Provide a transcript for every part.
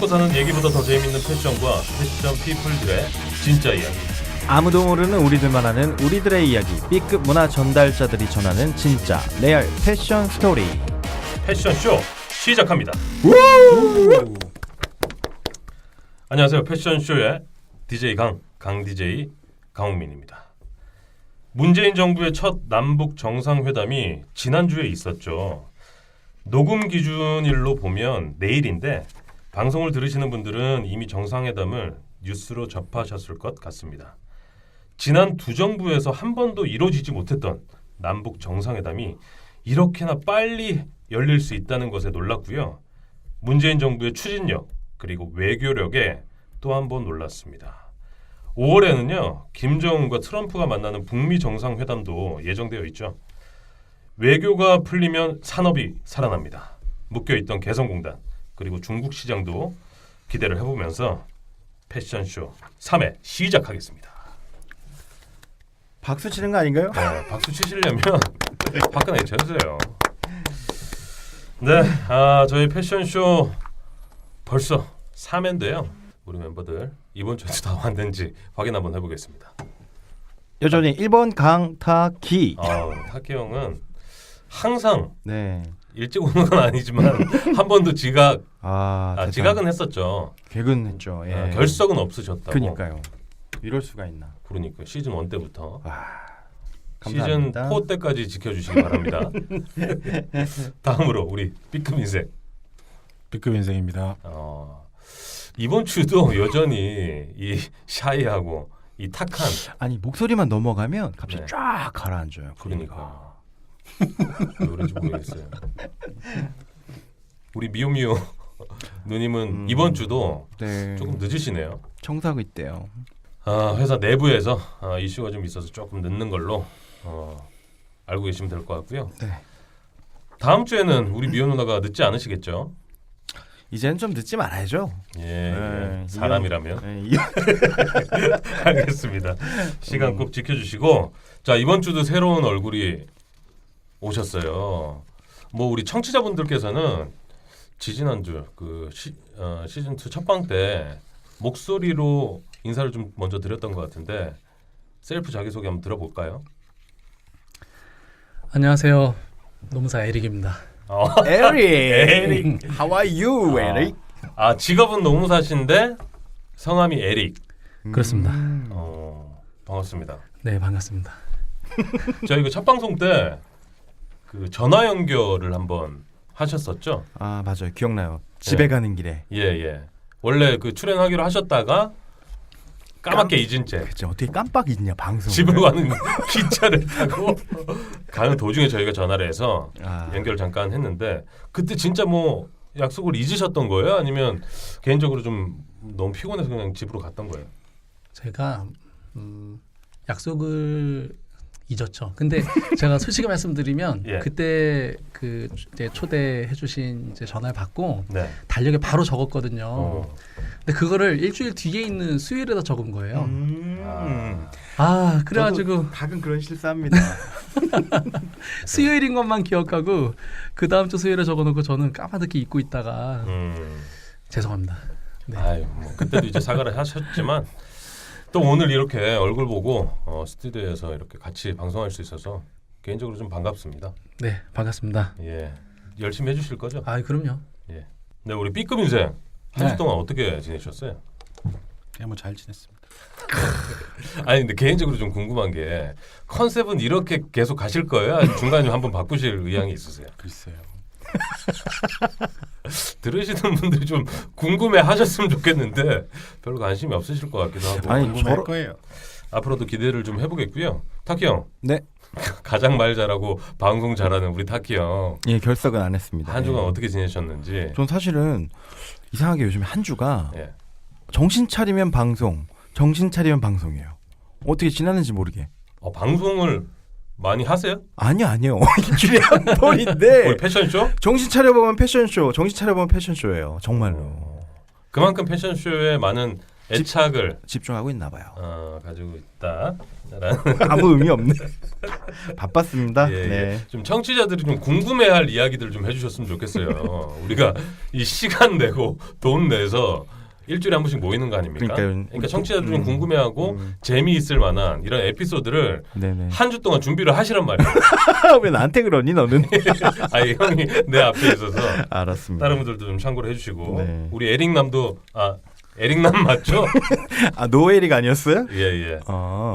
먹고 사는 얘기보다 더 재밌는 패션과 패션 피플들의 진짜 이야기. 아무도 모르는 우리들만 아는 우리들의 이야기. B급 문화 전달자들이 전하는 진짜 레알 패션 스토리. 패션쇼 시작합니다. 안녕하세요. 패션쇼의 DJ 강 DJ 강홍민입니다. 문재인 정부의 첫 남북 정상회담이 지난주에 있었죠. 녹음 기준일로 보면 내일인데 방송을 들으시는 분들은 이미 정상회담을 뉴스로 접하셨을 것 같습니다. 지난 두 정부에서 한 번도 이루어지지 못했던 남북 정상회담이 이렇게나 빨리 열릴 수 있다는 것에 놀랐고요. 문재인 정부의 추진력 그리고 외교력에 또 한 번 놀랐습니다. 5월에는요. 김정은과 트럼프가 만나는 북미 정상회담도 예정되어 있죠. 외교가 풀리면 산업이 살아납니다. 묶여있던 개성공단 그리고 중국 시장도 기대를 해보면서 패션쇼 3회 시작하겠습니다. 박수 치는 거 아닌가요? 네, 박수 치시려면 박근혜 쳐주세요. 네, 저희 패션쇼 벌써 3회인데요. 우리 멤버들 이번 주에도 다 왔는지 확인 한번 해보겠습니다. 여전히 1번 강타키. 타키 형은 항상 네. 일찍 오는 건 아니지만 한 번도 지각, 지각은 했었죠. 개근했죠. 예. 결석은 없으셨다고. 그러니까요. 이럴 수가 있나. 그러니까 시즌 1 때부터 시즌 감사합니다. 4 때까지 지켜주시기 바랍니다. 다음으로 우리 B급 인생. B급 인생입니다. 이번 주도 여전히 이 샤이하고 이 탁한 아니 목소리만 넘어가면 갑자기 네. 쫙 가라앉아요. 그러니까 왜 그런지 모르겠어요. 우리 미오미오 누님은 이번 주도 네. 조금 늦으시네요. 청사고 있대요. 회사 내부에서 이슈가 좀 있어서 조금 늦는 걸로 알고 계시면 될 것 같고요. 네. 다음 주에는 우리 미오 누나가 늦지 않으시겠죠? 이제는 좀 늦지 말아야죠. 예, 사람이라면. 네, 알겠습니다. 시간 꼭 지켜주시고 자 이번 주도 새로운 얼굴이 오셨어요. 뭐 우리 청취자분들께서는 지지난주 그 시즌 2 첫방 때 목소리로 인사를 좀 먼저 드렸던 것 같은데 셀프 자기소개 한번 들어볼까요? 안녕하세요. 노무사 에릭입니다. 에릭. How are you, 에릭? 직업은 노무사신데 성함이 에릭. 그렇습니다. 반갑습니다. 네, 반갑습니다. 저희 그 첫 방송 때 그 전화 연결을 한번 하셨었죠? 맞아요. 기억나요. 집에 가는 길에. 예. 원래 그 출연하기로 하셨다가 까맣게 잊은 채 그쵸. 어떻게 깜빡 잊냐 방송. 집으로 가는 기차를 타고 가는 도중에 저희가 전화를 해서 연결을 잠깐 했는데 그때 진짜 뭐 약속을 잊으셨던 거예요? 아니면 개인적으로 좀 너무 피곤해서 그냥 집으로 갔던 거예요? 제가 약속을 잊었죠. 근데 제가 솔직히 말씀드리면 예. 그때 그 이제 초대해주신 이제 전화를 받고 네. 달력에 바로 적었거든요. 근데 그거를 일주일 뒤에 있는 수요일에다 적은 거예요. 그래가지고 가끔 그런 실수합니다. 수요일인 것만 기억하고 그 다음 주 수요일에 적어놓고 저는 까마득히 잊고 있다가 죄송합니다. 네. 뭐 그때도 이제 사과를 하셨지만 또 오늘 이렇게 얼굴 보고 스튜디오에서 이렇게 같이 방송할 수 있어서 개인적으로 좀 반갑습니다. 네, 반갑습니다. 예, 열심히 해주실 거죠? 그럼요. 예. 네, 우리 B급 인생 한 주 동안 어떻게 지내셨어요? 그냥 뭐 잘 지냈습니다. 아니 근데 개인적으로 좀 궁금한 게 컨셉은 이렇게 계속 가실 거예요? 아니면 중간에 한번 바꾸실 의향이 있으세요? 글쎄요. 들으시는 분들이 좀 궁금해하셨으면 좋겠는데 별로 관심이 없으실 것 같기도 하고. 아니, 궁금할 거예요. 앞으로도 기대를 좀 해보겠고요. 타키 형. 네. 가장 말 잘하고 방송 잘하는 우리 타키 형. 예, 결석은 안 했습니다. 한 주간 예. 어떻게 지내셨는지. 전 사실은 이상하게 요즘 한 주가 예. 정신 차리면 방송, 정신 차리면 방송이에요. 어떻게 지나는지 모르게. 방송을 많이 하세요? 아니요. 일주일에 한 번인데. 우리 패션쇼? 정신 차려보면 패션쇼, 정신 차려보면 패션쇼예요. 정말로. 그만큼 패션쇼에 많은 애착을 집중하고 있나 봐요. 가지고 있다. 라는 아무 의미 없네. 바빴습니다. 예, 네. 예. 좀 청취자들이 좀 궁금해할 이야기들 좀 해주셨으면 좋겠어요. 우리가 이 시간 내고 돈 내서 일주일에 한 번씩 모이는 거 아닙니까? 그러니까 청취자들 좀 궁금해하고 재미있을 만한 이런 에피소드를 네네. 한 주 동안 준비를 하시란 말이에요. 왜 나한테 그러니 너는? 아니 형이 내 앞에 있어서 알았습니다. 다른 분들도 좀 참고를 해주시고 네. 우리 에릭남도 에릭남 맞죠? 노엘이가 아니었어요? 예예.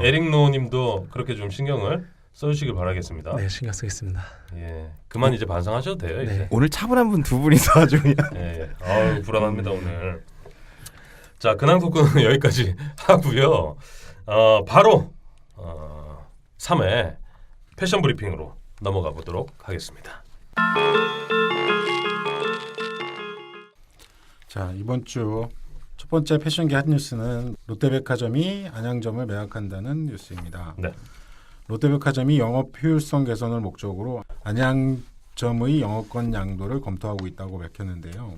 에릭노님도 그렇게 좀 신경을 써주시길 바라겠습니다. 네, 신경 쓰겠습니다. 예, 그만 이제 반성하셔도 돼요. 네. 이제. 오늘 차분한 분 두 분이서 아주 그냥. 예, 아유 불안합니다 오늘. 자, 근황 토크는 여기까지 하고요. 바로 3회 패션 브리핑으로 넘어가 보도록 하겠습니다. 자, 이번 주 첫 번째 패션계 핫뉴스는 롯데백화점이 안양점을 매각한다는 뉴스입니다. 네. 롯데백화점이 영업 효율성 개선을 목적으로 안양점의 영업권 양도를 검토하고 있다고 밝혔는데요.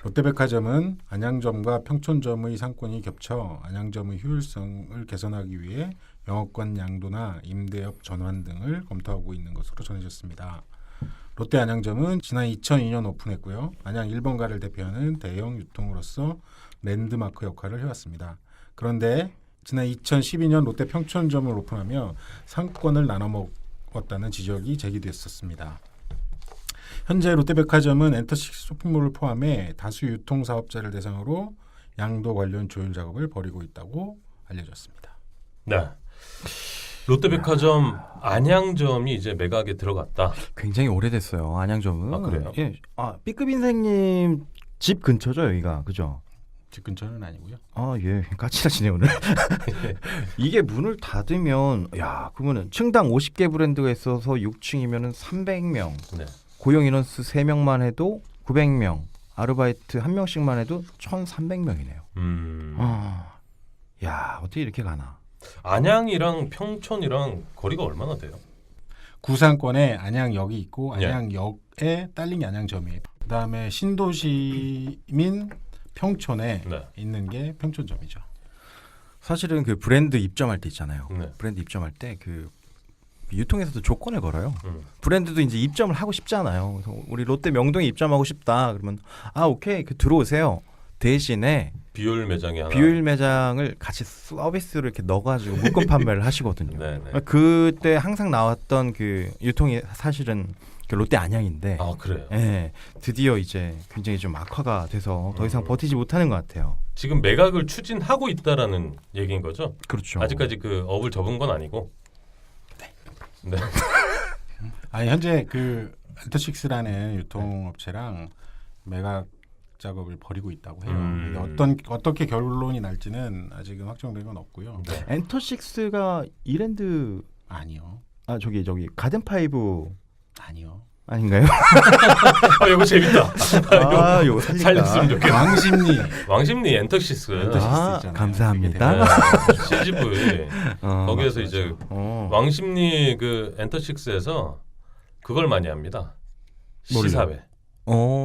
롯데백화점은 안양점과 평촌점의 상권이 겹쳐 안양점의 효율성을 개선하기 위해 영업권 양도나 임대업 전환 등을 검토하고 있는 것으로 전해졌습니다. 롯데 안양점은 지난 2002년 오픈했고요. 안양 1번가를 대표하는 대형 유통으로서 랜드마크 역할을 해왔습니다. 그런데 지난 2012년 롯데 평촌점을 오픈하며 상권을 나눠 먹었다는 지적이 제기됐었습니다. 현재 롯데백화점은 엔터식스 쇼핑몰을 포함해 다수 유통사업자를 대상으로 양도 관련 조율 작업을 벌이고 있다고 알려졌습니다. 네. 롯데백화점 안양점이 이제 매각에 들어갔다. 굉장히 오래됐어요. 안양점은. 아, 그래요? 예. B급 인생님 집 근처죠 여기가, 그죠? 집 근처는 아니고요. 예. 까칠하시네 오늘. 이게 문을 닫으면 그러면은 층당 50개 브랜드가 있어서 6층이면은 300명. 네. 고용 인원수 3명만 해도 900명. 아르바이트 1명씩만 해도 1,300명이네요. 어떻게 이렇게 가나? 안양이랑 평촌이랑 거리가 얼마나 돼요? 구상권에 안양역이 있고 예. 안양역에 딸린 게 안양점이에요. 그다음에 신도시민 평촌에 네. 있는 게 평촌점이죠. 사실은 그 브랜드 입점할 때 있잖아요. 네. 브랜드 입점할 때 그 유통에서도 조건을 걸어요. 음. 브랜드도 이제 입점을 하고 싶잖아요. 그래서 우리 롯데 명동에 입점하고 싶다. 그러면 오케이 들어오세요. 대신에 비율 매장이 하나. 비율 매장을 같이 서비스로 이렇게 넣어가지고 묶음 판매를 하시거든요. 네네. 그때 항상 나왔던 그 유통이 사실은 그 롯데 안양인데, 그래요. 예, 드디어 이제 굉장히 좀 악화가 돼서 더 이상 버티지 못하는 것 같아요. 지금 매각을 추진하고 있다라는 얘기인 거죠? 그렇죠. 아직까지 그 업을 접은 건 아니고. 네. 현재 그 엔터식스라는 유통업체랑 매각 작업을 벌이고 있다고 해요. 근데 어떻게 결론이 날지는 아직은 확정된 건 없고요. 네. 엔터식스가 이랜드 아니요. 저기 가든파이브 아니요. 아닌가요? 이거 재밌다. 이거 살린다. 살렸으면 좋겠다. 왕십리 엔터시스. 있잖아요. 감사합니다. CGV 거기에서 이제 왕십리 그 엔터식스에서 그걸 많이 합니다. 시사회.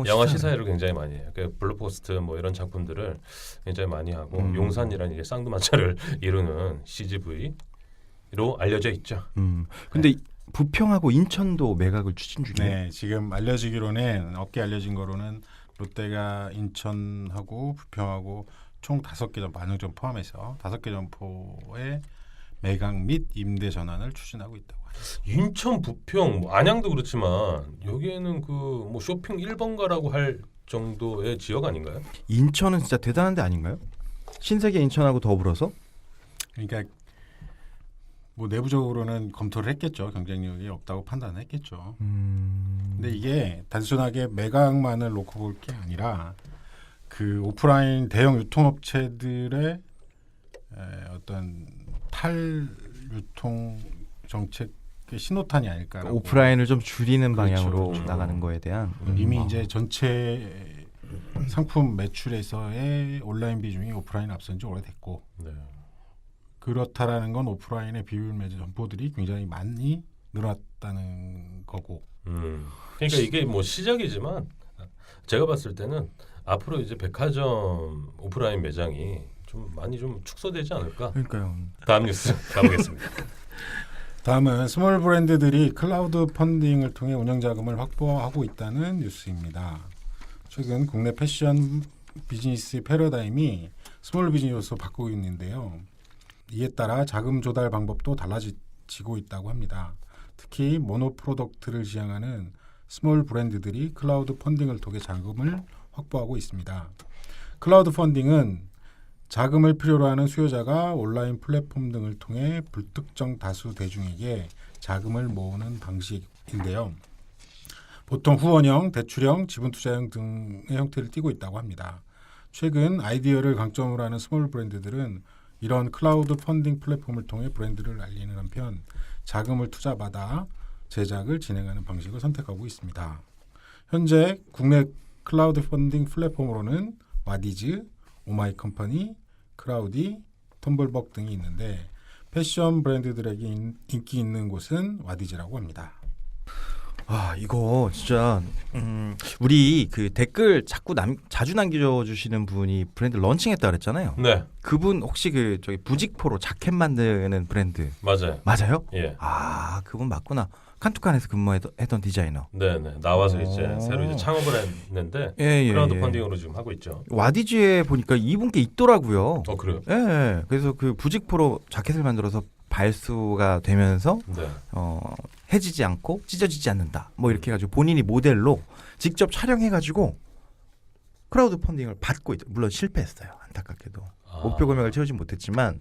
영화 시사회를 굉장히 많이 해요. 그 블루포스트 뭐 이런 작품들을 굉장히 많이 하고 용산이라는 이제 쌍두마차를 이루는 CGV로 알려져 있죠. 근데 부평하고 인천도 매각을 추진 중이에요. 네, 지금 알려지기로는 업계 알려진 거로는 롯데가 인천하고 부평하고 총 5개 점포, 안양점 포함해서 5개 점포의 매각 및 임대 전환을 추진하고 있다고 합니다. 인천, 부평, 뭐 안양도 그렇지만 여기에는 그 뭐 쇼핑 1번가라고 할 정도의 지역 아닌가요? 인천은 진짜 대단한 데 아닌가요? 신세계 인천하고 더불어서? 그러니까 뭐 내부적으로는 검토를 했겠죠. 경쟁력이 없다고 판단을 했겠죠. 근데 이게 단순하게 매각만을 놓고 볼 게 아니라 그 오프라인 대형 유통업체들의 어떤 탈유통 정책의 신호탄이 아닐까. 오프라인을 좀 줄이는 방향으로 그렇죠. 나가는 거에 대한 이미 이제 전체 상품 매출에서의 온라인 비중이 오프라인 앞선 지 오래됐고 네. 그렇다라는 건 오프라인의 비율 매장 점포들이 굉장히 많이 늘었다는 거고. 그러니까 이게 뭐 시작이지만 제가 봤을 때는 앞으로 이제 백화점 오프라인 매장이 좀 좀 많이 좀 축소되지 않을까? 그러니까요. 다음 뉴스 가보겠습니다. 다음은 스몰 브랜드들이 클라우드 펀딩을 통해 운영 자금을 확보하고 있다는 뉴스입니다. 최근 국내 패션 비즈니스 패러다임이 스몰 비즈니스로 바꾸고 있는데요. 이에 따라 자금 조달 방법도 달라지고 있다고 합니다. 특히 모노 프로덕트를 지향하는 스몰 브랜드들이 클라우드 펀딩을 통해 자금을 확보하고 있습니다. 클라우드 펀딩은 자금을 필요로 하는 수요자가 온라인 플랫폼 등을 통해 불특정 다수 대중에게 자금을 모으는 방식인데요. 보통 후원형, 대출형, 지분투자형 등의 형태를 띠고 있다고 합니다. 최근 아이디어를 강점으로 하는 스몰 브랜드들은 이런 클라우드 펀딩 플랫폼을 통해 브랜드를 알리는 한편 자금을 투자받아 제작을 진행하는 방식을 선택하고 있습니다. 현재 국내 클라우드 펀딩 플랫폼으로는 와디즈, 오마이컴퍼니, 크라우디, 텀블벅 등이 있는데 패션 브랜드들에게 인기 있는 곳은 와디즈라고 합니다. 아 이거 진짜 우리 그 댓글 자주 남겨주시는 분이 브랜드 런칭했다 그랬잖아요. 네, 그분 혹시 그 저기 부직포로 자켓 만드는 브랜드 맞아요. 맞아요? 예, 아 그분 맞구나. 칸투칸에서 근무했던 디자이너. 네. 나와서 이제 오. 새로 이제 창업을 했는데 예. 크라우드 펀딩으로 지금 하고 있죠. 와디즈에 보니까 이분께 있더라고요. 그래요? 예. 그래서 그 부직포로 자켓을 만들어서 발수가 되면서 네. 해지지 않고 찢어지지 않는다. 뭐 이렇게 해가지고 본인이 모델로 직접 촬영해가지고 크라우드 펀딩을 받고 물론 실패했어요. 안타깝게도 목표 금액을 채우지 못했지만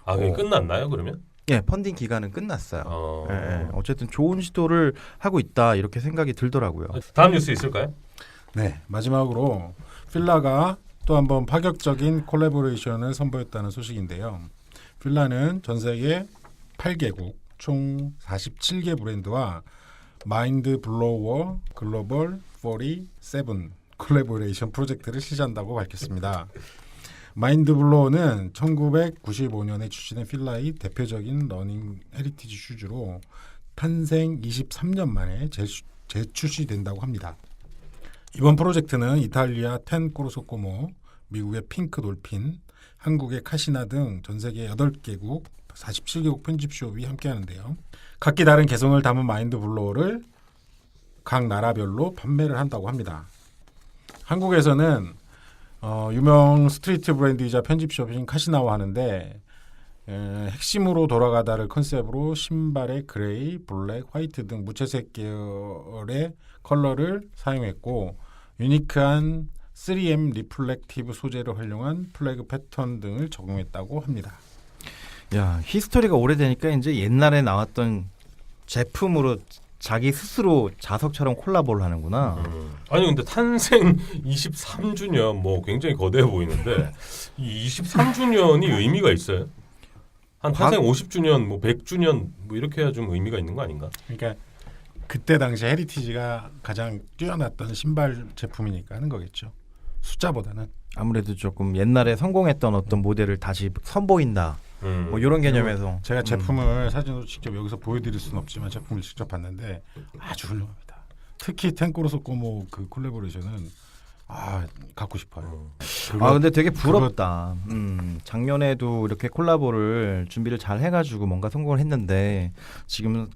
그게 끝났나요 그러면? 예 펀딩 기간은 끝났어요. 예. 어쨌든 좋은 시도를 하고 있다 이렇게 생각이 들더라고요. 다음 뉴스 있을까요? 네, 마지막으로 필라가 또 한 번 파격적인 콜라보레이션을 선보였다는 소식인데요. 필라는 전 세계 8개국 총 47개 브랜드와 마인드 블로워 글로벌 47 콜라보레이션 프로젝트를 실시한다고 밝혔습니다. 마인드 블로워는 1995년에 출시된 필라의 대표적인 러닝 헤리티지 슈즈로 탄생 23년 만에 재출시된다고 합니다. 이번 프로젝트는 이탈리아 텐 코르소코모, 미국의 핑크 돌핀, 한국의 카시나 등 전 세계 8개국 47개국 편집숍이 함께하는데요. 각기 다른 개성을 담은 마인드 블로어를 각 나라별로 판매를 한다고 합니다. 한국에서는 유명 스트리트 브랜드이자 편집숍인 카시나와 하는데 핵심으로 돌아가다를 컨셉으로 신발의 그레이, 블랙, 화이트 등 무채색 계열의 컬러를 사용했고 유니크한 3M 리플렉티브 소재를 활용한 플래그 패턴 등을 적용했다고 합니다. 야 히스토리가 오래되니까 이제 옛날에 나왔던 제품으로 자기 스스로 자석처럼 콜라보를 하는구나. 아니 근데 탄생 23주년 뭐 굉장히 거대해 보이는데 이 23주년이 의미가 있어요? 한 탄생 50주년, 뭐 100주년 뭐 이렇게 해야 좀 의미가 있는 거 아닌가? 그러니까 그때 당시 헤리티지가 가장 뛰어났던 신발 제품이니까 하는 거겠죠. 숫자보다는. 아무래도 조금 옛날에 성공했던 어떤 모델을 다시 선보인다. 뭐 이런 개념에서 제가 제품을 사진으로 직접 여기서 보여드릴 수는 없지만 제품을 직접 봤는데 아주 훌륭합니다. 특히 텐코로소코모 그 콜라보레이션은 갖고 싶어요. 근데 되게 부럽다. 작년에도 이렇게 콜라보를 준비를 잘 해가지고 뭔가 성공을 했는데 지금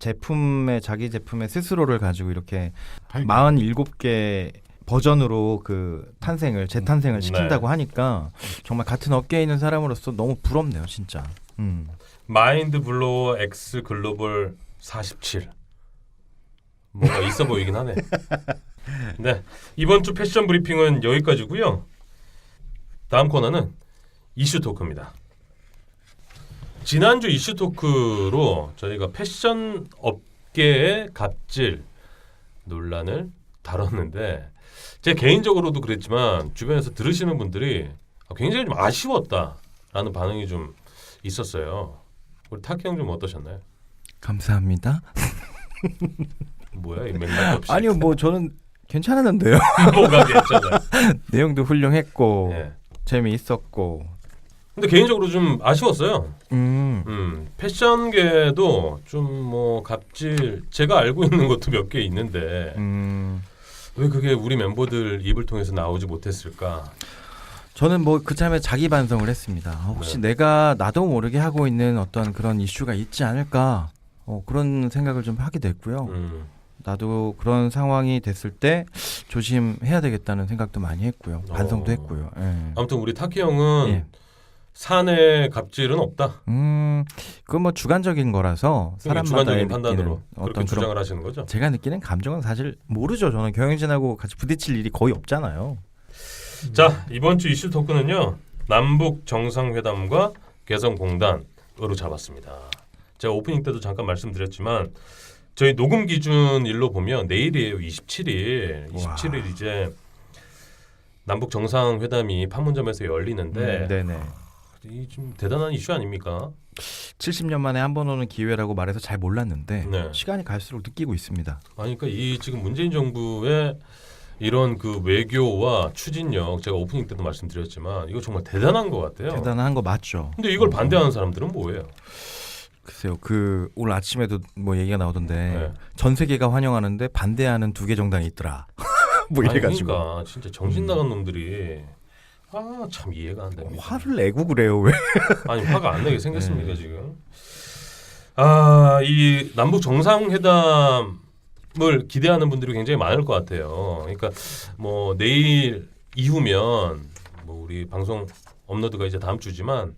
자기 제품의 스스로를 가지고 이렇게 47개 버전으로 그 재탄생을 시킨다고 하니까 정말 같은 업계에 있는 사람으로서 너무 부럽네요, 진짜. 마인드 블로워 X 글로벌 47 뭔가 있어 보이긴 하네. 네, 이번 주 패션 브리핑은 여기까지고요. 다음 코너는 이슈 토크입니다. 지난주 이슈 토크로 저희가 패션 업계의 갑질 논란을 다뤘는데 제 개인적으로도 그랬지만 주변에서 들으시는 분들이 굉장히 좀 아쉬웠다라는 반응이 좀 있었어요. 우리 타키 형 좀 어떠셨나요? 감사합니다. 뭐야 이 맥락 없이. 아니요, 뭐 저는 괜찮았는데요. 뭐가 괜찮아. 내용도 훌륭했고 네. 재미있었고. 근데 개인적으로 좀 아쉬웠어요. 패션계도 좀 뭐 갑질 제가 알고 있는 것도 몇 개 있는데 왜 그게 우리 멤버들 입을 통해서 나오지 못했을까? 저는 뭐 그참에 자기 반성을 했습니다. 혹시 내가 나도 모르게 하고 있는 어떤 그런 이슈가 있지 않을까 그런 생각을 좀 하게 됐고요. 나도 그런 상황이 됐을 때 조심해야 되겠다는 생각도 많이 했고요. 반성도 했고요. 예. 아무튼 우리 타키 형은 예. 사내 갑질은 없다. 그건 뭐 주관적인 거라서 사람마다 주관적인 판단으로 그렇게 어떤 주장을 그런 하시는 거죠? 제가 느끼는 감정은 사실 모르죠. 저는 경영진하고 같이 부딪힐 일이 거의 없잖아요. 자, 이번 주 이슈 토크는요. 남북 정상회담과 개성공단으로 잡았습니다. 제가 오프닝 때도 잠깐 말씀드렸지만 저희 녹음 기준 일로 보면 내일이에요. 27일. 27일 이제 남북 정상회담이 판문점에서 열리는데 네네. 이 좀 대단한 이슈 아닙니까? 70년 만에 한 번 오는 기회라고 말해서 잘 몰랐는데 네. 시간이 갈수록 느끼고 있습니다. 아니, 그러니까 이 지금 문재인 정부의 이런 그 외교와 추진력, 제가 오프닝 때도 말씀드렸지만 이거 정말 대단한 것 같아요. 대단한 거 맞죠. 근데 이걸 반대하는 사람들은 뭐예요? 글쎄요. 그 오늘 아침에도 뭐 얘기가 나오던데 네. 전 세계가 환영하는데 반대하는 2개 정당이 있더라. 뭐 아니, 이래가지고 그러니까 진짜 정신 나간 놈들이 참 이해가 안 됩니다. 화를 내고 그래요. 왜? 아니, 화가 안 내게 생겼습니다. 네. 지금. 이 남북 정상회담을 기대하는 분들이 굉장히 많을 것 같아요. 그러니까 뭐 내일 이후면 뭐 우리 방송 업로드가 이제 다음 주지만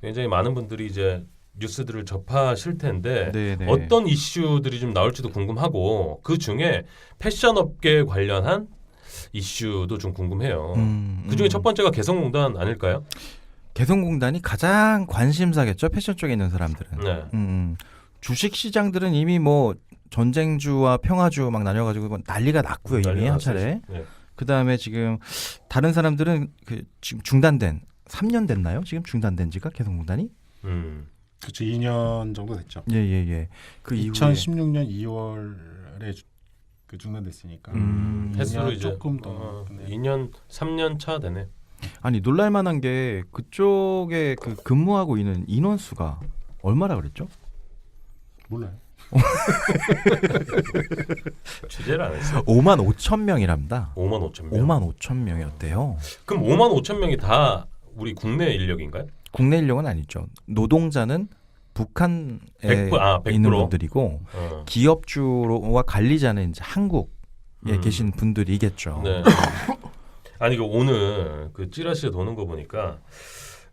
굉장히 많은 분들이 이제 뉴스들을 접하실 텐데 네네. 어떤 이슈들이 좀 나올지도 궁금하고 그 중에 패션 업계 관련한 이슈도 좀 궁금해요. 그 중에 첫 번째가 개성공단 아닐까요? 개성공단이 가장 관심사겠죠. 패션 쪽에 있는 사람들은. 네. 주식 시장들은 이미 뭐 전쟁주와 평화주 막 나뉘어가지고 난리가 났고요. 이미 난리가 한 차례. 났어요. 네. 그 다음에 지금 다른 사람들은 그 지금 중단된 3년 됐나요? 지금 중단된 지가 개성공단이? 그렇죠. 2년 정도 됐죠. 예예예. 그 2016년 2월에 그 중단됐으니까 횟수로 2년 이제 조금 더 2년 3년 차 되네. 아니 놀랄만한 게 그쪽에 그 근무하고 있는 인원수가 얼마라 그랬죠? 몰라요. 취재를 안 했어요. 5만 5천 명이랍니다. 5만 5천 명. 5만 5천 명이었대요. 그럼 5만 5천 명이 다 우리 국내 인력인가요? 국내 인력은 아니죠. 노동자는 북한에 100%. 있는 분들이고 어. 기업주와 관리자는 이제 한국에 계신 분들이겠죠. 네. 아니 그 오늘 그 찌라시에 도는 거 보니까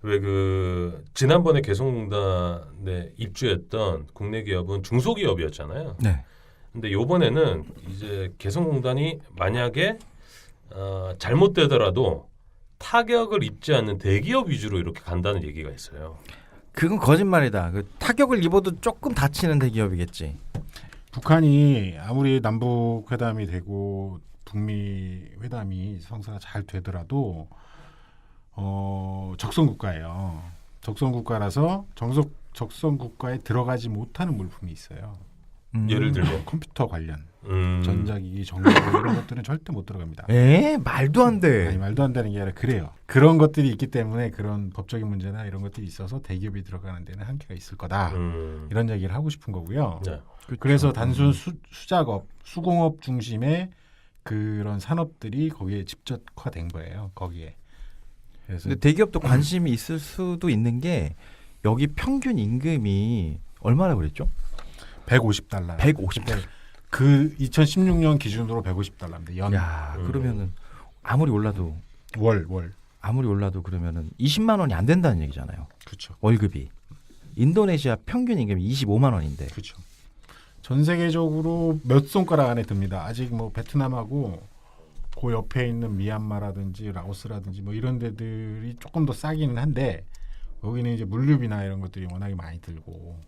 왜 그 지난번에 개성공단에 입주했던 국내 기업은 중소기업이었잖아요. 네. 근데 요번에는 이제 개성공단이 만약에 잘못되더라도 타격을 입지 않는 대기업 위주로 이렇게 간다는 얘기가 있어요. 그건 거짓말이다. 그 타격을 입어도 조금 다치는 대기업이겠지. 북한이 아무리 남북 회담이 되고 북미 회담이 성사가 잘 되더라도 적성 국가예요. 적성 국가라서 적성 국가에 들어가지 못하는 물품이 있어요. 예를 들면 컴퓨터 관련, 전자기기, 전기 이런 것들은 절대 못 들어갑니다. 말도 안 돼. 아니, 말도 안 되는 게 아니라 그래요. 그런 것들이 있기 때문에 그런 법적인 문제나 이런 것들이 있어서 대기업이 들어가는 데는 한계가 있을 거다. 이런 얘기를 하고 싶은 거고요. 네. 그래서 단순 수작업, 수공업 중심의 그런 산업들이 거기에 집적화된 거예요. 거기에. 그래서 근데 대기업도 관심이 있을 수도 있는 게 여기 평균 임금이 얼마나 그랬죠? $150. 150달러. 그 2016년 기준으로 $150입니다. 연. 야, 그러면은 아무리 올라도 월. 아무리 올라도 그러면은 20만 원이 안 된다는 얘기잖아요. 그렇죠. 월급이. 인도네시아 평균 임금이 25만 원인데. 그렇죠. 전 세계적으로 몇 손가락 안에 듭니다. 아직 뭐 베트남하고 그 옆에 있는 미얀마라든지 라오스라든지 뭐 이런 데들이 조금 더 싸기는 한데 여기는 이제 물류비나 이런 것들이 워낙에 많이 들고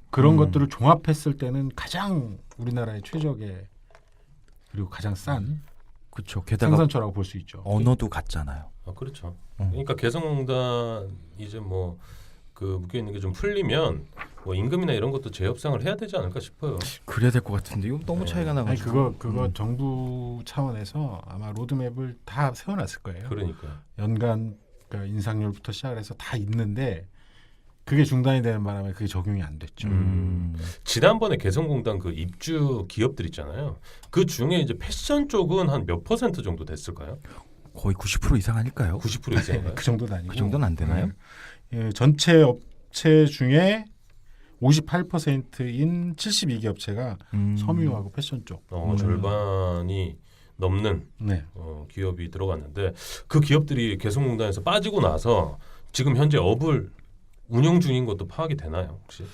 그런 것들을 종합했을 때는 가장 우리나라의 최적의 그리고 가장 싼 그렇죠. 게다가 생산처라고 볼 수 있죠. 언어도 같잖아요. 그렇죠. 그러니까 개성공단 이제 뭐 그 묶여 있는 게 좀 풀리면 뭐 임금이나 이런 것도 재협상을 해야 되지 않을까 싶어요. 그래야 될 것 같은데 이거 너무 차이가 아니 나가지고. 그거 정부 차원에서 아마 로드맵을 다 세워놨을 거예요. 그러니까. 연간 그러니까 인상률부터 시작해서 다 있는데 그게 중단이 되는 바람에 그게 적용이 안 됐죠. 지난번에 개성공단 그 입주 기업들 있잖아요. 그 중에 이제 패션 쪽은 한 몇 % 정도 됐을까요? 거의 90% 이상 아닐까요? 90% 이상인가요? 그 정도는 아니고 그 정도는 안 되나요? 예, 전체 업체 중에 58%인 72개 업체가 섬유하고 패션 쪽. 절반이 넘는 네. 기업이 들어갔는데 그 기업들이 개성공단에서 빠지고 나서 지금 현재 업을 운영 중인 것도 파악이 되나요 혹시?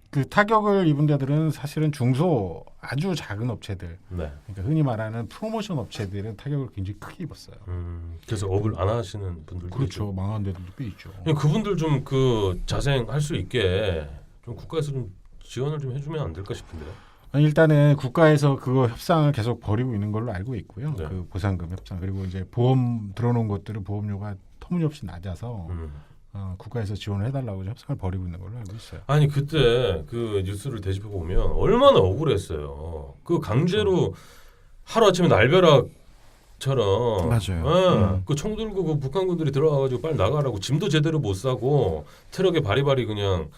그 타격을 입은 데들은 사실은 중소 아주 작은 업체들, 네. 그러니까 흔히 말하는 프로모션 업체들은 타격을 굉장히 크게 입었어요. 그래서 업을 안 하시는 분들도 그렇죠. 망한 데들도 꽤 있죠. 있죠. 그분들 좀 그 자생할 수 있게 좀 국가에서 좀 지원을 좀 해주면 안 될까 싶은데요. 아니, 일단은 국가에서 그거 협상을 계속 벌이고 있는 걸로 알고 있고요. 네. 그 보상금 협상 그리고 이제 보험 들어놓은 것들은 보험료가 터무니없이 낮아서 국가에서 지원을 해달라고 협상을 벌이고 있는 걸로 알고 있어요. 아니 그때 그 뉴스를 되짚어 보면 얼마나 억울했어요. 그 강제로 하루 아침에 날벼락처럼 맞아요. 그 총 들고 그 북한군들이 들어와가지고 빨리 나가라고 짐도 제대로 못 싸고 트럭에 바리바리 그냥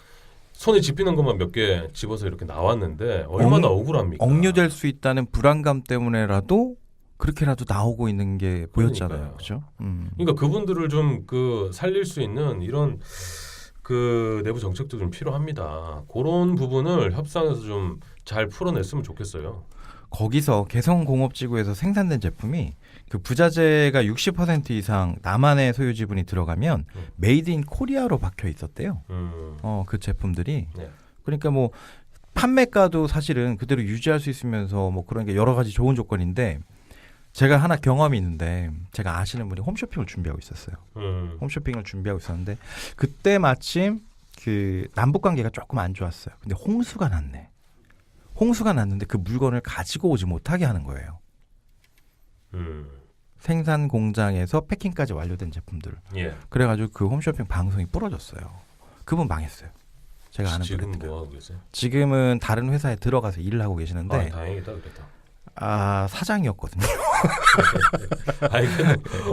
손에 집히는 것만 몇 개 집어서 이렇게 나왔는데 얼마나 억울합니까? 억류될 수 있다는 불안감 때문에라도 그렇게라도 나오고 있는 게 그러니까요. 보였잖아요. 그렇죠? 그러니까 그분들을 좀 그 살릴 수 있는 이런 그 내부 정책도 좀 필요합니다. 그런 부분을 협상에서 좀 잘 풀어냈으면 좋겠어요. 거기서 개성공업지구에서 생산된 제품이 그 부자재가 60% 이상 남한의 소유 지분이 들어가면 메이드 인 코리아로 박혀 있었대요. 그 제품들이. 네. 그러니까 뭐 판매가도 사실은 그대로 유지할 수 있으면서 뭐 그런 게 여러 가지 좋은 조건인데 제가 하나 경험이 있는데 제가 아시는 분이 홈쇼핑을 준비하고 있었어요. 홈쇼핑을 준비하고 있었는데 그때 마침 그 남북 관계가 조금 안 좋았어요. 근데 홍수가 났네. 홍수가 났는데 그 물건을 가지고 오지 못하게 하는 거예요. 생산 공장에서 패킹까지 완료된 제품들. 예. 그래가지고 그 홈쇼핑 방송이 부러졌어요. 그분 망했어요. 제가 아는 지금 브랜드가. 뭐 하고 계세요? 지금은 다른 회사에 들어가서 일을 하고 계시는데 다행이다 그랬다. 사장이었거든요. 아니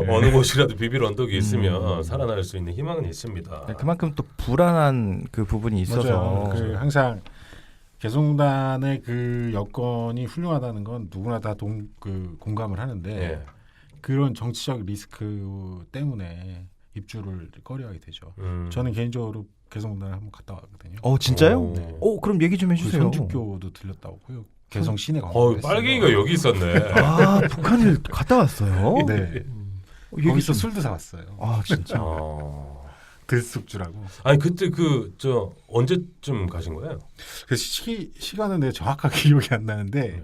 어느 곳이라도 비빌 언덕이 있으면 살아날 수 있는 희망은 있습니다. 그만큼 또 불안한 그 부분이 있어서 맞아요. 그 항상 개성공단의 그 여건이 훌륭하다는 건 누구나 다 공감을 하는데 예. 그런 정치적 리스크 때문에 입주를 꺼려하게 되죠. 저는 개인적으로 개성공단을 한번 갔다 왔거든요. 진짜요? 네. 그럼 얘기 좀 그 해주세요. 선주교도 들렸다 오고요. 개성 시내 관광. 빨갱이가 여기 있었네. 북한을 갔다 왔어요? 네. 얘기 거기서 좀- 술도 사왔어요. 진짜. 들쑥주라고. 아니 그때 언제쯤 가신 거예요? 그 시간은 내가 정확하게 기억이 안 나는데 네.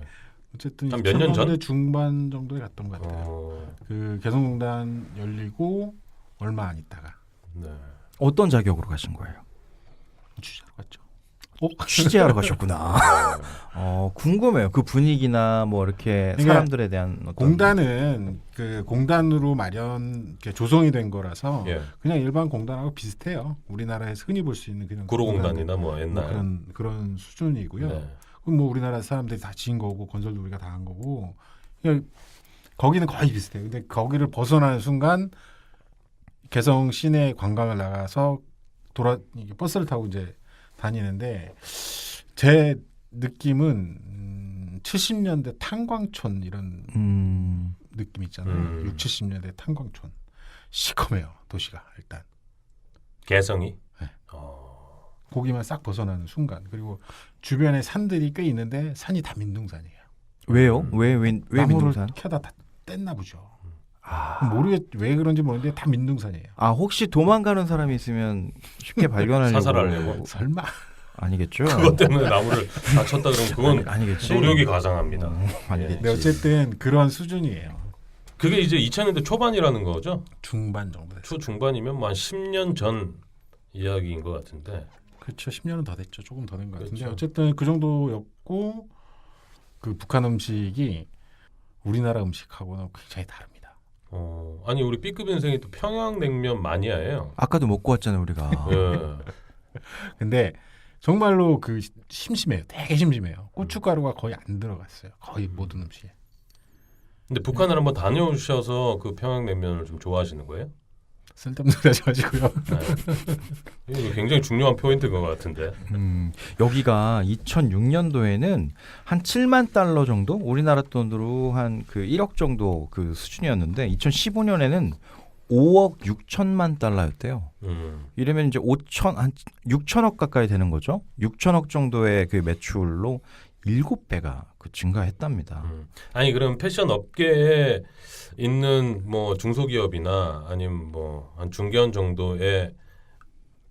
어쨌든 한몇년 전? 2000년대 중반 정도에 갔던 것 같아요. 그 개성공단 열리고 얼마 안 있다가 네. 어떤 자격으로 가신 거예요? 취재하러 갔죠. 취재하러 가셨구나. 궁금해요. 그 분위기나 뭐 이렇게 그러니까 사람들에 대한 어떤 공단은 그 공단으로 이렇게 조성이 된 거라서 예. 그냥 일반 공단하고 비슷해요. 우리나라에서 흔히 볼 수 있는 그냥 구로공단이나 뭐 옛날 그런 수준이고요. 네. 그럼 뭐 우리나라 사람들이 다 지은 거고 건설도 우리가 다 한 거고 그냥 거기는 거의 비슷해요. 근데 거기를 벗어나는 순간 개성 시내 관광을 나가서 버스를 타고 이제 다니는데 제 느낌은 70년대 탄광촌 이런 느낌 있잖아요. 6, 70년대 탄광촌 시커매요 도시가 일단. 개성이. 네. 거기만 싹 벗어나는 순간 그리고 주변에 산들이 꽤 있는데 산이 다 민둥산이에요. 왜요? 왜 나무를 민둥산? 켜다 다 뗐나 보죠. 왜 그런지 모르는데 다 민둥산이에요. 혹시 도망가는 사람이 있으면 쉽게 발견하려고 사살하려고? 설마 아니겠죠? 그것 때문에 나무를 다 쳤다 그러면 그건 아니겠지. 노력이 가장합니다. 아니겠지. 네, 어쨌든 그런 수준이에요. 그게 이제 2000년대 초반이라는 거죠? 중반 정도 됐어요. 초중반이면 뭐 한 10년 전 이야기인 것 같은데. 그렇죠. 10년은 더 됐죠. 조금 더 된 것 같은데 그렇죠. 어쨌든 그 정도였고 그 북한 음식이 우리나라 음식하고는 굉장히 다릅니다. 아니 우리 B급 인생이 또 평양냉면 마니아예요. 아까도 먹고 왔잖아요 우리가. 예. 근데 정말로 그 심심해요. 되게 심심해요. 고춧가루가 거의 안 들어갔어요. 거의 모든 음식에. 근데 북한을 한번 다녀오셔서 그 평양냉면을 좀 좋아하시는 거예요? 쓸데없는 소리 하지 마시고요. 네. 이거 굉장히 중요한 포인트인 것 같은데. 여기가 2006년도에는 한 7만 달러 정도 우리나라 돈으로 한 그 1억 정도 그 수준이었는데 2015년에는 5억 6천만 달러였대요. 이러면 이제 한 6천억 가까이 되는 거죠. 6천억 정도의 그 매출로 7배가 그 증가했답니다. 아니 그럼 패션 업계에 있는 뭐 중소기업이나 아니면 뭐 한 중견 정도의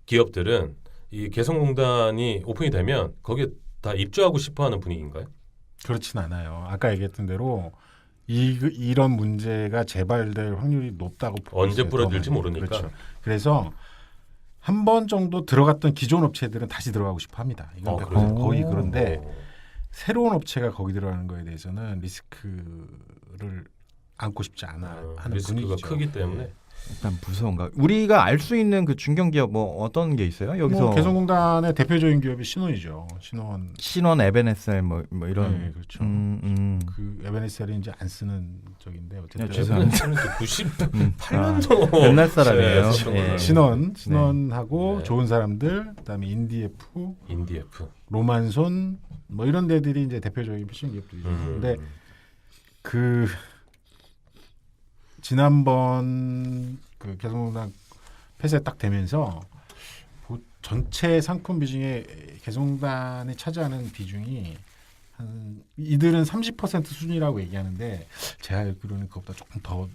기업들은 이 개성공단이 오픈이 되면 거기에 다 입주하고 싶어하는 분위기인가요? 그렇진 않아요. 아까 얘기했던 대로 이런 문제가 재발될 확률이 높다고 보고 언제 있어요. 부러질지 더 많이. 모르니까. 그렇죠. 그래서 한 번 정도 들어갔던 기존 업체들은 다시 들어가고 싶어합니다. 이건 100% 그래요? 거의 그런데 오. 새로운 업체가 거기 들어가는 거에 대해서는 리스크를 안고 싶지 않아 하는 리스크가 분위기죠. 크기 때문에. 약간 무서운가? 우리가 알 수 있는 그 중견기업 뭐 어떤 게 있어요? 여기서 뭐 개성공단의 대표적인 기업이 신원이죠. 신원, 에베네셀 뭐 이런. 네, 그렇죠. 그 에베네셀이 이제 안 쓰는 쪽인데 어쨌든 죄송합니다. 98년도 옛날 사람이에요. 예. 신원하고 네. 좋은 사람들, 그다음에 인디에프, 인디에프. 로만손 뭐 이런 데들이 이제 대표적인 패션 기업들이죠. 근데 그 지난번 그 개성공단 폐쇄 딱 되면서 전체 상품 비중에 개성공단이 차지하는 비중이 한 이들은 30% 수준이라고 얘기하는데 제가 알기로는 그것보다 조금 더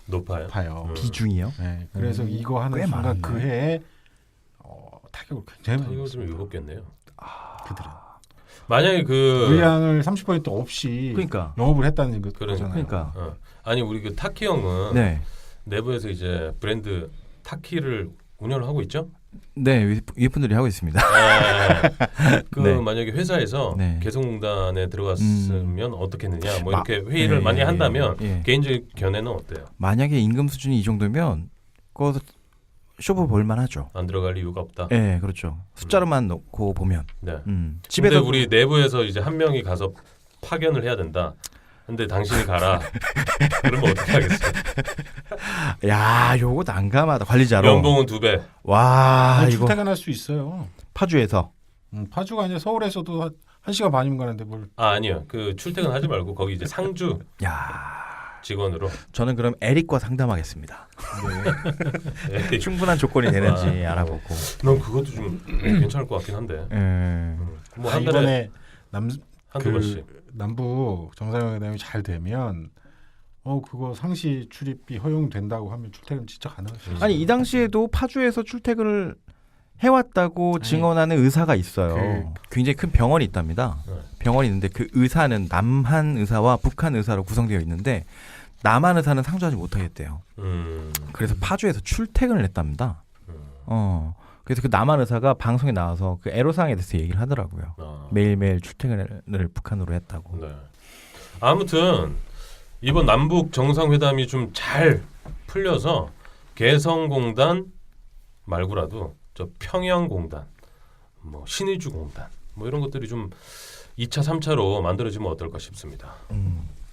높아요. 비중이요? 네, 그래서 이거 하는 꽤 순간 많네. 그 해에 타격을 굉장히 많이 이거 좀 받았어요. 읽었겠네요. 그들은 만약에 그 물량을 30% 없이 그러니까. 영업을 했다는 거잖아요. 그러니까. 아니 우리 그 타키 형은 네. 내부에서 이제 브랜드 타키를 운영을 하고 있죠? 네, 위분들이 하고 있습니다. 그 네. 만약에 회사에서 네. 개성공단에 들어갔으면 어떻겠느냐 뭐 이렇게 마- 회의를 네, 많이 한다면 예. 개인적인 견해는 어때요? 만약에 임금 수준이 이 정도면 그거 쇼부 볼만하죠. 안 들어갈 이유가 없다. 네, 그렇죠. 숫자로만 놓고 보면. 네. 집에서 집에서 우리 내부에서 이제 한 명이 가서 파견을 해야 된다. 근데 당신이 가라. 그러면 어떻게 하겠어요? 야, 요거 난감하다. 관리자로. 연봉은 2배. 와, 아니, 이거 출퇴근할 수 있어요. 파주에서. 파주가 아니라 서울에서도 1시간 반이면 가는데 뭘 아니요. 그 출퇴근하지 말고 거기 이제 상주 야, 직원으로. 저는 그럼 에릭과 상담하겠습니다. 네. 충분한 조건이 되는지 알아보고. 난 그것도 좀 괜찮을 것 같긴 한데. 뭐 한 달에 이번에 한두 번씩. 남북 정상회담이 잘 되면 그거 상시 출입비 허용된다고 하면 출퇴근 진짜 가능할 수 있어요. 아니 이 당시에도 파주에서 출퇴근을 해왔다고 증언하는 의사가 있어요. 굉장히 큰 병원이 있답니다. 네. 병원이 있는데 그 의사는 남한 의사와 북한 의사로 구성되어 있는데 남한 의사는 상주하지 못하겠대요. 그래서 파주에서 출퇴근을 했답니다. 그래서 그 남한 의사가 방송에 나와서 그 애로사항에 대해서 얘기를 하더라고요. 매일매일 출퇴근을 북한으로 했다고. 네. 아무튼 이번 남북 정상회담이 좀 잘 풀려서 개성공단 말고라도 저 평양공단, 뭐 신의주공단, 뭐 이런 것들이 좀 2차, 3차로 만들어지면 어떨까 싶습니다.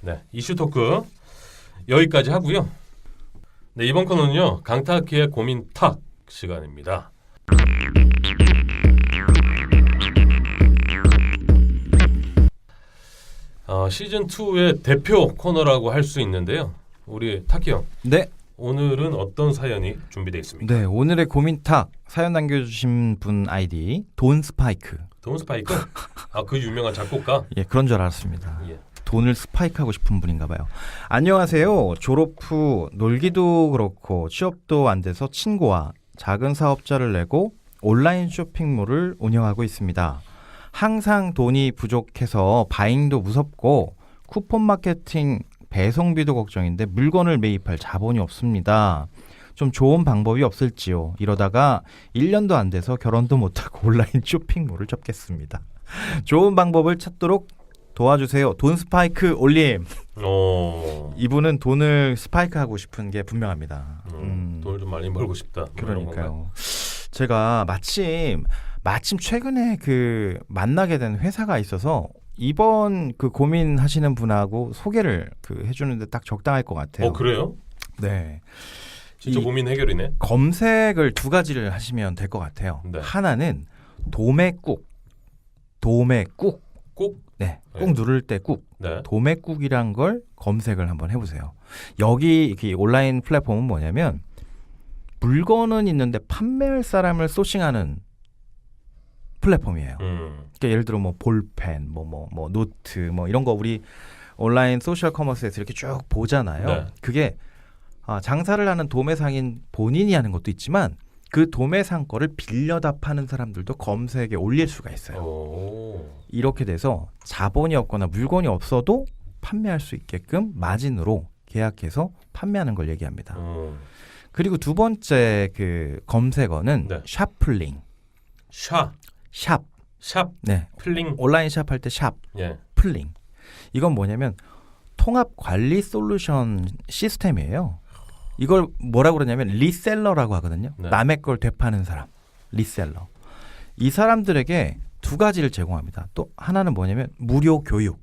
네, 이슈 토크 여기까지 하고요. 네, 이번 코너는요 강타키의 고민 탁 시간입니다. 시즌 2의 대표 코너라고 할 수 있는데요. 우리 타키 형, 네, 오늘은 어떤 사연이 준비되어 있습니까? 네 오늘의 고민탁 사연 남겨주신 분 아이디 돈 스파이크. 돈 스파이크? 그 유명한 작곡가? 예, 그런 줄 알았습니다. 예. 돈을 스파이크하고 싶은 분인가 봐요. 안녕하세요. 졸업 후 놀기도 그렇고 취업도 안 돼서 친구와 작은 사업자를 내고 온라인 쇼핑몰을 운영하고 있습니다. 항상 돈이 부족해서 바잉도 무섭고 쿠폰 마케팅 배송비도 걱정인데 물건을 매입할 자본이 없습니다. 좀 좋은 방법이 없을지요. 이러다가 1년도 안 돼서 결혼도 못하고 온라인 쇼핑몰을 접겠습니다. 좋은 방법을 찾도록 도와주세요. 돈 스파이크 올림. 이분은 돈을 스파이크하고 싶은 게 분명합니다. 돈을 좀 많이 벌고 싶다. 뭐 이런 건가요? 그러니까요. 제가 마침 최근에 그 만나게 된 회사가 있어서 이번 그 고민하시는 분하고 소개를 그 해주는데 딱 적당할 것 같아요. 그래요? 네. 진짜 이- 고민 해결이네. 검색을 두 가지를 하시면 될 것 같아요. 네. 하나는 도매국, 도매국, 꼭 네, 꾹 네. 누를 때 꾹, 네. 도매국이란 걸 검색을 한번 해보세요. 여기 이렇게 온라인 플랫폼은 뭐냐면 물건은 있는데 판매할 사람을 소싱하는 플랫폼이에요. 그러니까 예를 들어 뭐 볼펜, 뭐 노트, 뭐 이런 거 우리 온라인 소셜 커머스에서 이렇게 쭉 보잖아요. 네. 그게 장사를 하는 도매상인 본인이 하는 것도 있지만 그 도매상 거를 빌려다 파는 사람들도 검색에 올릴 수가 있어요. 오. 이렇게 돼서 자본이 없거나 물건이 없어도 판매할 수 있게끔 마진으로 계약해서 판매하는 걸 얘기합니다. 그리고 두 번째 그 검색어는 네. 샵플링. 샵. 샵 네. 플링. 온라인 샵 할 때 샵, 예. 플링. 이건 뭐냐면 통합 관리 솔루션 시스템이에요. 이걸 뭐라고 그러냐면 리셀러라고 하거든요. 네. 남의 걸 되파는 사람. 리셀러. 이 사람들에게 두 가지를 제공합니다. 또 하나는 뭐냐면 무료 교육.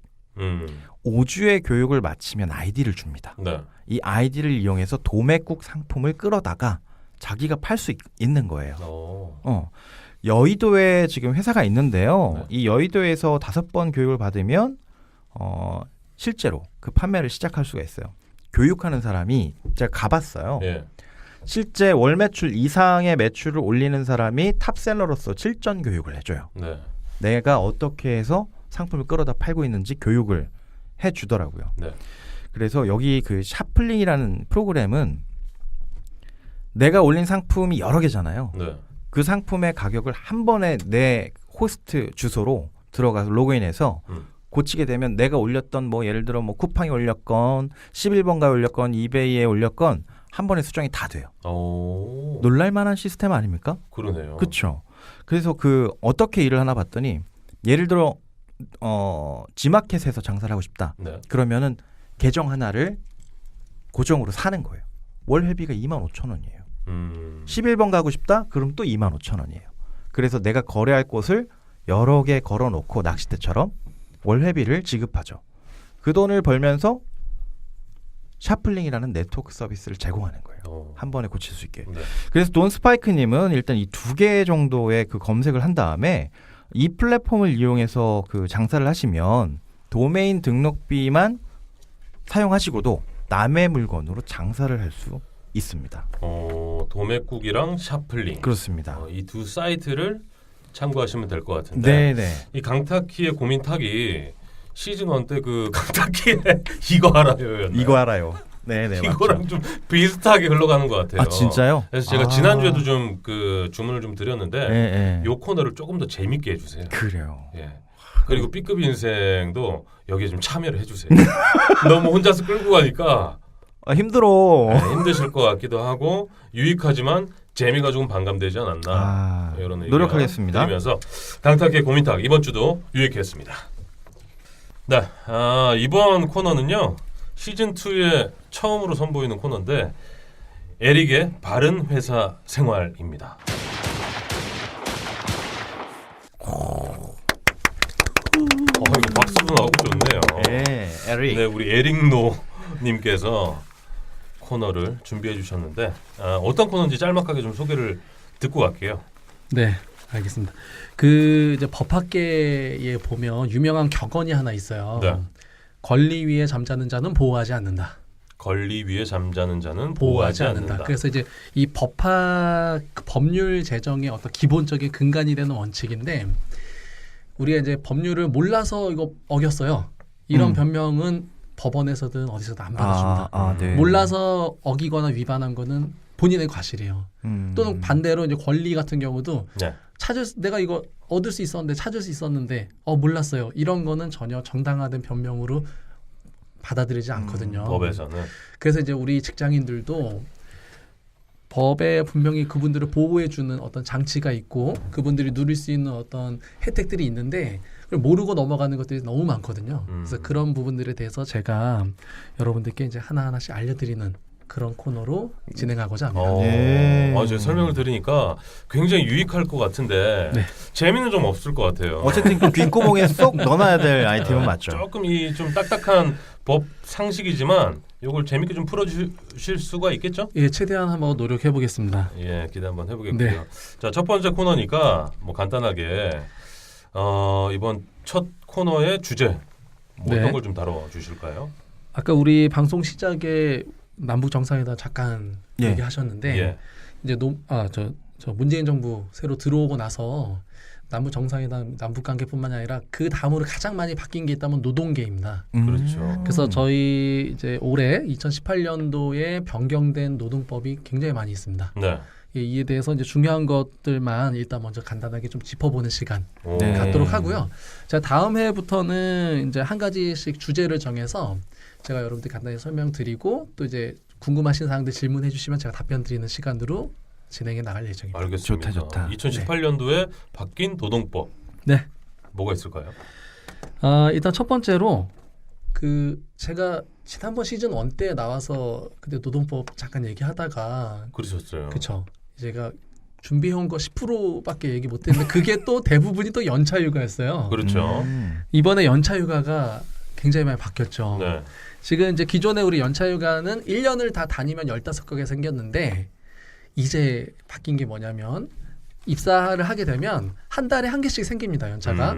5주의 교육을 마치면 아이디를 줍니다. 네. 이 아이디를 이용해서 도매국 상품을 끌어다가 자기가 팔 수 있는 거예요. 여의도에 지금 회사가 있는데요. 네. 이 여의도에서 5번 교육을 받으면 실제로 그 판매를 시작할 수가 있어요. 교육하는 사람이 제가 가봤어요. 예. 실제 월 매출 이상의 매출을 올리는 사람이 탑셀러로서 실전 교육을 해줘요. 네. 내가 어떻게 해서 상품을 끌어다 팔고 있는지 교육을 해주더라고요. 네. 그래서 여기 그 샤플링이라는 프로그램은 내가 올린 상품이 여러 개잖아요. 네. 그 상품의 가격을 한 번에 내 호스트 주소로 들어가서 로그인해서 고치게 되면 내가 올렸던 뭐 예를 들어 뭐 쿠팡에 올렸건 11번가에 올렸건 이베이에 올렸건 한 번에 수정이 다 돼요. 오. 놀랄만한 시스템 아닙니까? 그러네요. 그렇죠. 그래서 그 어떻게 일을 하나 봤더니 예를 들어 지마켓에서 장사를 하고 싶다. 네. 그러면은 계정 하나를 고정으로 사는 거예요. 월 회비가 25,000원이에요. 11번 가고 싶다? 그럼 또 25,000원이에요. 그래서 내가 거래할 곳을 여러 개 걸어놓고 낚싯대처럼 월 회비를 지급하죠. 그 돈을 벌면서 샤플링이라는 네트워크 서비스를 제공하는 거예요. 한 번에 고칠 수 있게. 네. 그래서 돈스파이크님은 일단 이 2개 정도의 그 검색을 한 다음에 이 플랫폼을 이용해서 그 장사를 하시면 도메인 등록비만 사용하시고도 남의 물건으로 장사를 할 수 있습니다. 도매국이랑 샤플링. 그렇습니다. 이 두 사이트를 참고하시면 될 것 같은데. 네네. 이 강타키의 고민타기 시즌 1 때 그 강타키의 이거 알아요. 이거 알아요. 네네. 이거랑 맞죠. 좀 비슷하게 흘러가는 것 같아요. 아 진짜요? 그래서 제가 아. 지난주에도 좀 그 주문을 좀 드렸는데 네. 요 코너를 조금 더 재밌게 해주세요. 그래요. 예. 그리고 B급 인생도 여기에 좀 참여를 해주세요. 너무 혼자서 끌고 가니까 힘들어. 힘드실 것 같기도 하고 유익하지만 재미가 조금 반감되지 않았나 이런 의견 노력하겠습니다. 드리면서 강타키의 고민탁 이번 주도 유익했습니다. 네, 이번 코너는요 시즌 2에 처음으로 선보이는 코너인데 에릭의 바른 회사 생활입니다. 이거 박수도 나오고 좋네요. 네, 에릭. 네, 우리 에릭노 님께서 코너를 준비해 주셨는데 어떤 코너인지 짤막하게 좀 소개를 듣고 갈게요. 네, 알겠습니다. 그 이제 법학계에 보면 유명한 격언이 하나 있어요. 네. 권리 위에 잠자는 자는 보호하지 않는다. 권리 위에 잠자는 자는 보호하지 않는다. 그래서 이제 이 법학 법률 제정의 어떤 기본적인 근간이 되는 원칙인데 우리가 이제 법률을 몰라서 이거 어겼어요. 이런 변명은 법원에서든 어디서든 안 받아줍니다. 네. 몰라서 어기거나 위반한 거는 본인의 과실이에요. 또는 반대로 이제 권리 같은 경우도 네. 내가 이거 얻을 수 있었는데 찾을 수 있었는데 몰랐어요. 이런 거는 전혀 정당화된 변명으로 받아들이지 않거든요. 법에서는. 그래서 이제 우리 직장인들도 법에 분명히 그분들을 보호해주는 어떤 장치가 있고 그분들이 누릴 수 있는 어떤 혜택들이 있는데 그걸 모르고 넘어가는 것들이 너무 많거든요. 그래서 그런 부분들에 대해서 제가 여러분들께 이제 하나하나씩 알려드리는 그런 코너로 진행하고자 합니다. 예. 제가 설명을 들으니까 굉장히 유익할 것 같은데 네. 재미는 좀 없을 것 같아요. 어쨌든 그 귓구멍에 쏙 넣어놔야 될 아이템은 맞죠. 조금 이 좀 딱딱한 법 상식이지만 이걸 재밌게 좀 풀어주실 수가 있겠죠? 예, 최대한 한번 노력해 보겠습니다. 예, 기대 한번 해보겠고요. 네. 자, 첫 번째 코너니까 뭐 간단하게 이번 첫 코너의 주제 뭐 네. 어떤 걸 좀 다뤄주실까요? 아까 우리 방송 시작에 남북 정상회담 잠깐 예. 얘기하셨는데 예. 이제 저 문재인 정부 새로 들어오고 나서 남북 정상회담, 남북 관계뿐만 아니라 그 다음으로 가장 많이 바뀐 게 있다면 노동계입니다. 그렇죠. 그래서 저희 이제 올해 2018년도에 변경된 노동법이 굉장히 많이 있습니다. 네. 예, 이에 대해서 이제 중요한 것들만 일단 먼저 간단하게 좀 짚어보는 시간 오. 네. 갖도록 하고요. 자, 다음 해부터는 이제 한 가지씩 주제를 정해서 제가 여러분들 간단히 설명드리고 또 이제 궁금하신 사항들 질문해 주시면 제가 답변 드리는 시간으로 진행해 나갈 예정입니다. 알겠습니다. 좋다. 2018년도에 바뀐 노동법. 네. 뭐가 있을까요? 일단 첫 번째로 그 제가 지난번 시즌 1 때 나와서 그때 노동법 잠깐 얘기하다가 그러셨어요. 그쵸. 제가 준비해온 거 10%밖에 얘기 못했는데 그게 또 대부분이 또 연차휴가였어요. 그렇죠. 이번에 연차휴가가 굉장히 많이 바뀌었죠. 네. 지금 이제 기존에 우리 연차휴가는 1년을 다 다니면 15개가 생겼는데 이제 바뀐 게 뭐냐면 입사를 하게 되면 한 달에 한 개씩 생깁니다. 연차가.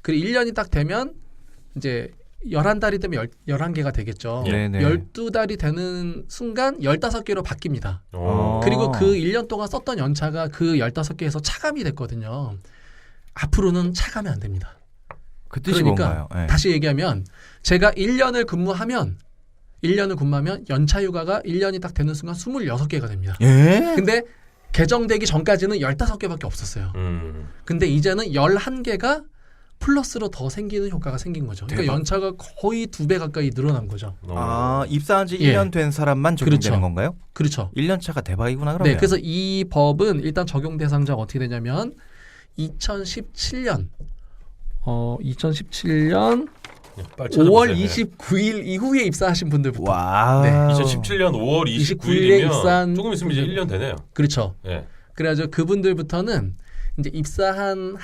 그리고 1년이 딱 되면 이제 11달이 되면 11개가 되겠죠. 예. 네네. 12달이 되는 순간 15개로 바뀝니다. 오. 그리고 그 1년 동안 썼던 연차가 그 15개에서 차감이 됐거든요. 앞으로는 차감이 안 됩니다. 그 뜻이 그러니까 뭔가요? 예. 다시 얘기하면 제가 1년을 근무하면 연차휴가가 1년이 딱 되는 순간 26개가 됩니다. 예? 근데 개정되기 전까지는 15개밖에 없었어요. 근데 이제는 11개가 플러스로 더 생기는 효과가 생긴 거죠. 그러니까 대박. 연차가 거의 2배 가까이 늘어난 거죠. 아, 입사한 지 예. 1년 된 사람만 적용되는 그렇죠. 건가요? 그렇죠. 1년 차가 대박이구나 그러면. 네, 그래서 이 법은 일단 적용 대상자가 어떻게 되냐면 2017년 5월 29일 이후에 입사하신 분들부터 와. 네. 2017년 5월 29일에 29일이면 입사한 조금 있으면 이제 1년 되네요. 그렇죠. 예. 그래가지고 그분들부터는 이제 입사한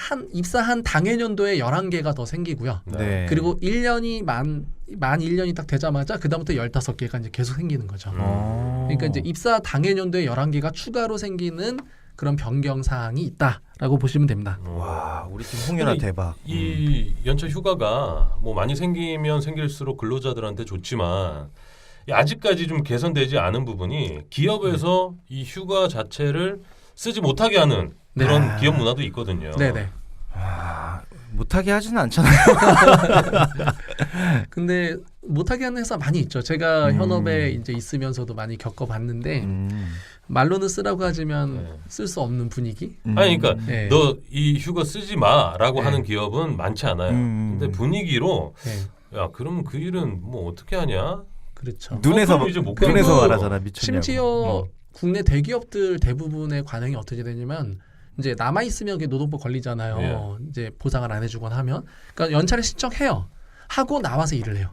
당해년도에 11개가 더 생기고요. 네. 그리고 1년이 만 1년이 딱 되자마자 그다음부터 15개가 이제 계속 생기는 거죠. 그러니까 이제 입사 당해년도에 11개가 추가로 생기는 그런 변경 사항이 있다라고 보시면 됩니다. 와, 우리 팀 홍연아 근데 대박. 이 연차 휴가가 뭐 많이 생기면 생길수록 근로자들한테 좋지만 아직까지 좀 개선되지 않은 부분이 기업에서 이 휴가 자체를 쓰지 못하게 하는 그런 네. 기업 문화도 있거든요. 네네. 못하게 하지는 않잖아요. 근데 못하게 하는 회사 많이 있죠. 제가 현업에 이제 있으면서도 많이 겪어봤는데 말로는 쓰라고 하지만 네. 쓸 수 없는 분위기. 아니 그러니까 네. 너 이 휴가 쓰지 마라고 네. 하는 기업은 많지 않아요. 근데 분위기로 네. 야 그럼 그 일은 뭐 어떻게 하냐? 그렇죠. 눈에서 그럼 이제 못 눈에서 가고. 말하잖아 미쳤냐고. 심지어 국내 대기업들 대부분의 관행이 어떻게 되냐면 이제 남아 있으면 노동법 걸리잖아요. 예. 이제 보상을 안 해주거나 하면, 그러니까 연차를 신청해요. 하고 나와서 일을 해요.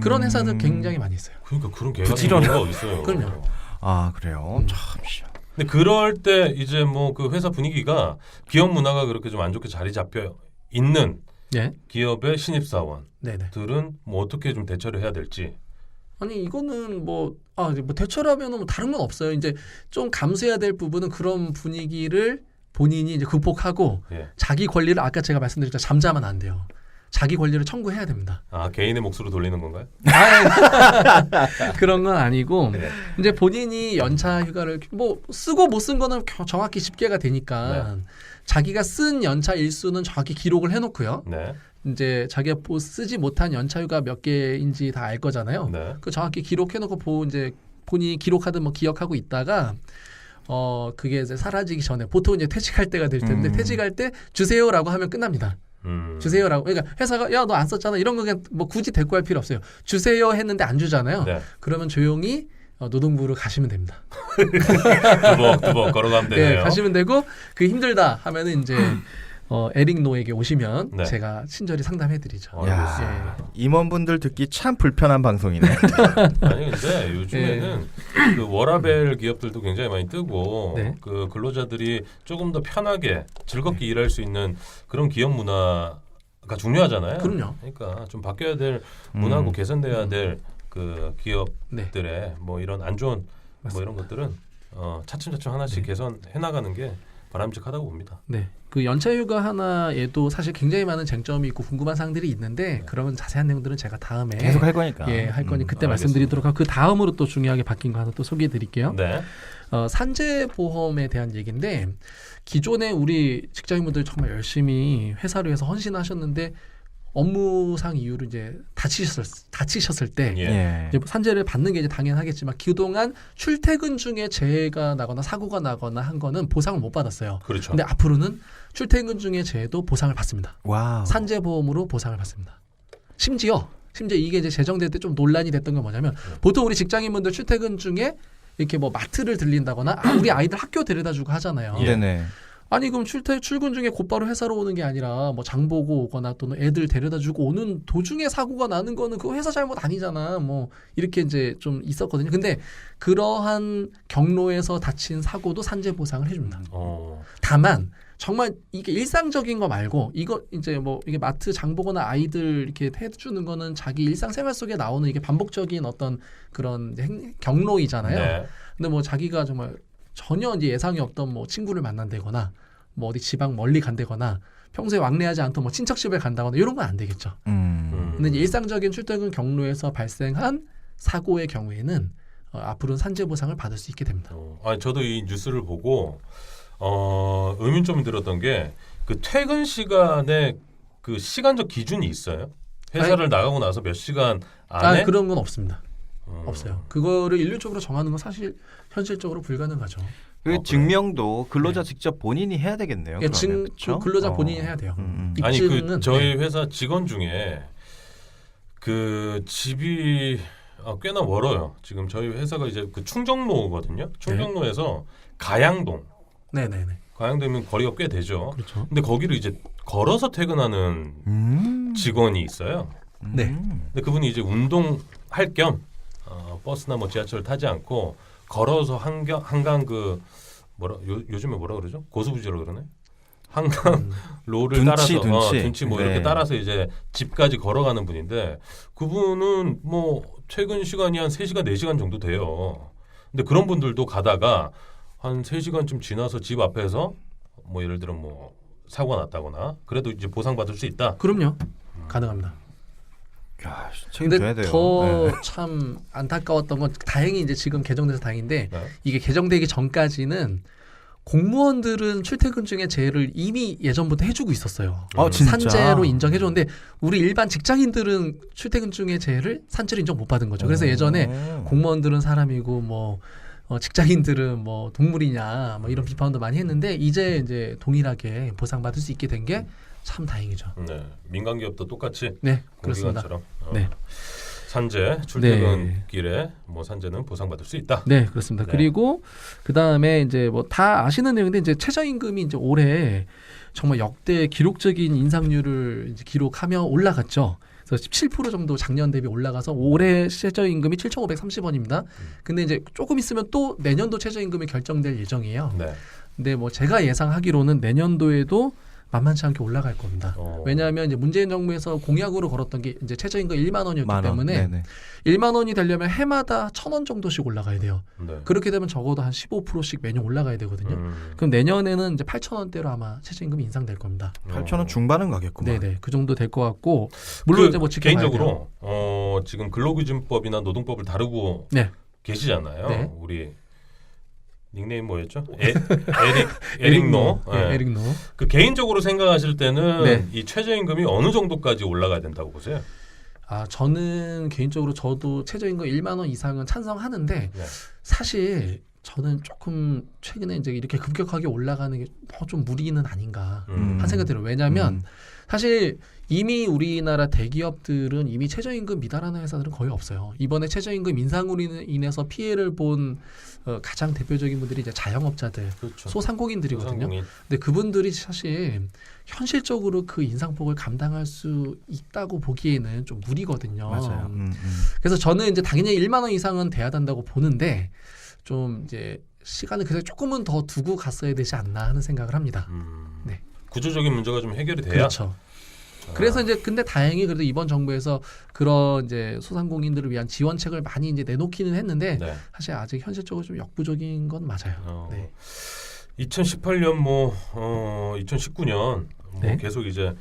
그런 회사들 굉장히 많이 있어요. 그러니까 그런 개가 부지런해. 생기는 거 있어요. 그럼요. 아 그래요. 참. 근데 그럴 때 이제 뭐 그 회사 분위기가 기업 문화가 그렇게 좀 안 좋게 자리 잡혀 있는 네, 기업의 신입 사원들은 네네. 뭐 어떻게 좀 대처를 해야 될지. 아니 이거는 뭐 대처라면은 뭐 다른 건 없어요. 이제 좀 감수해야 될 부분은 그런 분위기를 본인이 이제 극복하고 예. 자기 권리를 아까 제가 말씀드렸죠. 잠자면 안 돼요. 자기 권리를 청구해야 됩니다. 아 개인의 몫으로 돌리는 건가요? 그런 건 아니고 네. 이제 본인이 연차 휴가를 뭐 쓰고 못 쓴 거는 정확히 집계가 되니까 자기가 쓴 연차 일수는 정확히 기록을 해놓고요. 네. 이제 자기가 쓰지 못한 연차 휴가 몇 개인지 다 알 거잖아요. 네. 그 정확히 기록해놓고 이제 본인이 기록하든 뭐 기억하고 있다가 그게 이제 사라지기 전에 보통 이제 퇴직할 때가 될 텐데 퇴직할 때 주세요라고 하면 끝납니다. 주세요라고. 그러니까 회사가 야 너 안 썼잖아 이런 거 그냥 뭐 굳이 대꾸할 필요 없어요. 주세요 했는데 안 주잖아요. 네. 그러면 조용히 노동부로 가시면 됩니다. 두벅 걸어가면 되네요. 네, 가시면 되고 그 힘들다 하면은 이제 에릭 노에게 오시면 네. 제가 친절히 상담해드리죠. 야, 예. 임원분들 듣기 참 불편한 방송이네. 아니 근데 요즘에는 그 워라벨 기업들도 굉장히 많이 뜨고 네. 그 근로자들이 조금 더 편하게 즐겁게 일할 수 있는 그런 기업 문화가 중요하잖아요. 그럼요. 그러니까 좀 바뀌어야 될 문화고 개선돼야 될 그 기업들의 네. 뭐 이런 안 좋은 뭐 맞습니다. 이런 것들은 차츰차츰 하나씩 개선해 나가는 게 바람직하다고 봅니다. 네. 그 연차휴가 하나에도 사실 굉장히 많은 쟁점이 있고 궁금한 사항들이 있는데 그런 자세한 내용들은 제가 다음에 계속 할 거니까. 할 거니 그때 알겠습니다. 말씀드리도록 하고 그 다음으로 또 중요하게 바뀐 거 하나 또 소개해드릴게요. 네. 산재보험에 대한 얘기인데 기존에 우리 직장인분들 정말 열심히 회사를 위해서 헌신하셨는데 업무상 이유로 이제 다치셨을 때 예. 예. 이제 산재를 받는 게 이제 당연하겠지만 그동안 출퇴근 중에 재해가 나거나 사고가 나거나 한 거는 보상을 못 받았어요. 그렇죠. 근데 앞으로는 출퇴근 중에 재해도 보상을 받습니다. 와우. 산재보험으로 보상을 받습니다. 심지어 이게 이제 제정될 때 좀 논란이 됐던 게 뭐냐면 보통 우리 직장인분들 출퇴근 중에 이렇게 뭐 마트를 들린다거나 우리 아이들 학교 데려다주고 하잖아요. 예. 네네. 아니 그럼 출근 중에 곧바로 회사로 오는 게 아니라 뭐 장 보고 오거나 또는 애들 데려다주고 오는 도중에 사고가 나는 거는 그거 회사 잘못 아니잖아. 뭐 이렇게 이제 좀 있었거든요. 근데 그러한 경로에서 다친 사고도 산재 보상을 해줍니다. 다만 정말 이게 일상적인 거 말고 이거 이제 뭐 이게 마트 장 보거나 아이들 이렇게 해주는 거는 자기 일상생활 속에 나오는 이게 반복적인 어떤 그런 경로이잖아요. 네. 근데 뭐 자기가 정말 전혀 이제 예상이 없던 뭐 친구를 만난다거나 뭐 어디 지방 멀리 간다거나 평소에 왕래하지 않던 뭐 친척 집에 간다거나 이런 건 안 되겠죠. 근데 이제 일상적인 출퇴근 경로에서 발생한 사고의 경우에는 앞으로는 산재 보상을 받을 수 있게 됩니다. 아니 저도 이 뉴스를 보고 의문점이 들었던 게 그 퇴근 시간에 그 시간적 기준이 있어요? 회사를 나가고 나서 몇 시간 안에 그런 건 없습니다. 없어요. 그거를 일률적으로 정하는 건 사실 현실적으로 불가능하죠. 그 증명도 근로자 직접 본인이 해야 되겠네요. 예, 그러면, 그렇죠? 근로자 본인이 해야 돼요. 아니 그 입증은, 저희 회사 직원 중에 그 집이 꽤나 멀어요. 지금 저희 회사가 이제 그 충정로거든요. 충정로에서 가양동. 네네네. 가양동이면 거리가 꽤 되죠. 그렇죠. 근데 거기를 이제 걸어서 퇴근하는 직원이 있어요. 네. 근데 그분이 이제 운동할 겸 버스나 뭐 지하철을 타지 않고 걸어서 한강 그 요즘에 뭐라 그러죠? 고수부지로 그러네. 한강 로를 따라서 둔치 뭐 이렇게 따라서 이제 집까지 걸어가는 분인데 그분은 뭐 퇴근 시간이 한 3시간 4시간 정도 돼요. 근데 그런 분들도 가다가 한 3시간쯤 지나서 집 앞에서 뭐 예를 들어 뭐 사고가 났다거나 그래도 이제 보상받을 수 있다. 그럼요. 가능합니다. 야, 책임져야 근데 돼요. 더 참 안타까웠던 건 다행히 이제 지금 개정돼서 다행인데 네. 이게 개정되기 전까지는 공무원들은 출퇴근 중에 재해를 이미 예전부터 해주고 있었어요. 진짜? 산재로 인정해줬는데 우리 일반 직장인들은 출퇴근 중에 재해를 산재로 인정 못 받은 거죠. 그래서 예전에 공무원들은 사람이고 뭐 직장인들은 뭐 동물이냐 뭐 이런 비판도 많이 했는데 이제 동일하게 보상받을 수 있게 된 게 참 다행이죠. 네. 민간 기업도 똑같이 네, 그렇습니다. 공기관처럼 네. 산재 출퇴근길에 뭐 산재는 보상받을 수 있다. 네, 그렇습니다. 네. 그리고 그 다음에 이제 뭐 다 아시는 내용인데 이제 최저임금이 이제 올해 정말 역대 기록적인 인상률을 이제 기록하며 올라갔죠. 그래서 17% 정도 작년 대비 올라가서 올해 최저임금이 7,530원입니다. 근데 이제 조금 있으면 또 내년도 최저임금이 결정될 예정이에요. 네. 근데 뭐 제가 예상하기로는 내년도에도 만만치 않게 올라갈 겁니다. 왜냐하면 이제 문재인 정부에서 공약으로 걸었던 게 이제 최저임금 1만 원이었기 때문에 네네. 1만 원이 되려면 해마다 1,000원 정도씩 올라가야 돼요. 네. 그렇게 되면 적어도 한 15%씩 매년 올라가야 되거든요. 그럼 내년에는 이제 8,000원대로 아마 최저임금이 인상될 겁니다. 8,000원 중반은 가겠구만. 네네, 그 정도 될 것 같고 물론 이제 뭐 지켜봐야 개인적으로 돼요. 지금 근로기준법이나 노동법을 다루고 네. 계시잖아요. 네. 우리 닉네임 뭐였죠? 에릭노. 네, 에릭노. 그 개인적으로 생각하실 때는 네. 이 최저임금이 어느 정도까지 올라가야 된다고 보세요? 저는 개인적으로 저도 최저임금 1만 원 이상은 찬성하는데 네. 사실 저는 조금 최근에 이제 이렇게 급격하게 올라가는 게 좀 무리는 아닌가 한 생각이 들어요. 왜냐하면 사실 이미 우리나라 대기업들은 이미 최저임금 미달하는 회사들은 거의 없어요. 이번에 최저임금 인상으로 인해서 피해를 본 가장 대표적인 분들이 이제 자영업자들, 그렇죠. 소상공인들이거든요. 소상공인. 근데 그분들이 사실 현실적으로 그 인상폭을 감당할 수 있다고 보기에는 좀 무리거든요. 맞아요. 그래서 저는 이제 당연히 1만 원 이상은 돼야 된다고 보는데 좀 이제 시간을 그래서 조금은 더 두고 갔어야 되지 않나 하는 생각을 합니다. 네. 구조적인 문제가 좀 해결이 돼야. 그렇죠. 그래서 이제 근데 다행히 그래도 이번 정부에서 그런 이제 소상공인들을 위한 지원책을 많이 이제 내놓기는 했는데 네. 사실 아직 현실적으로 좀 역부족인 건 맞아요. 네. 2018년 2019년 네. 계속 이제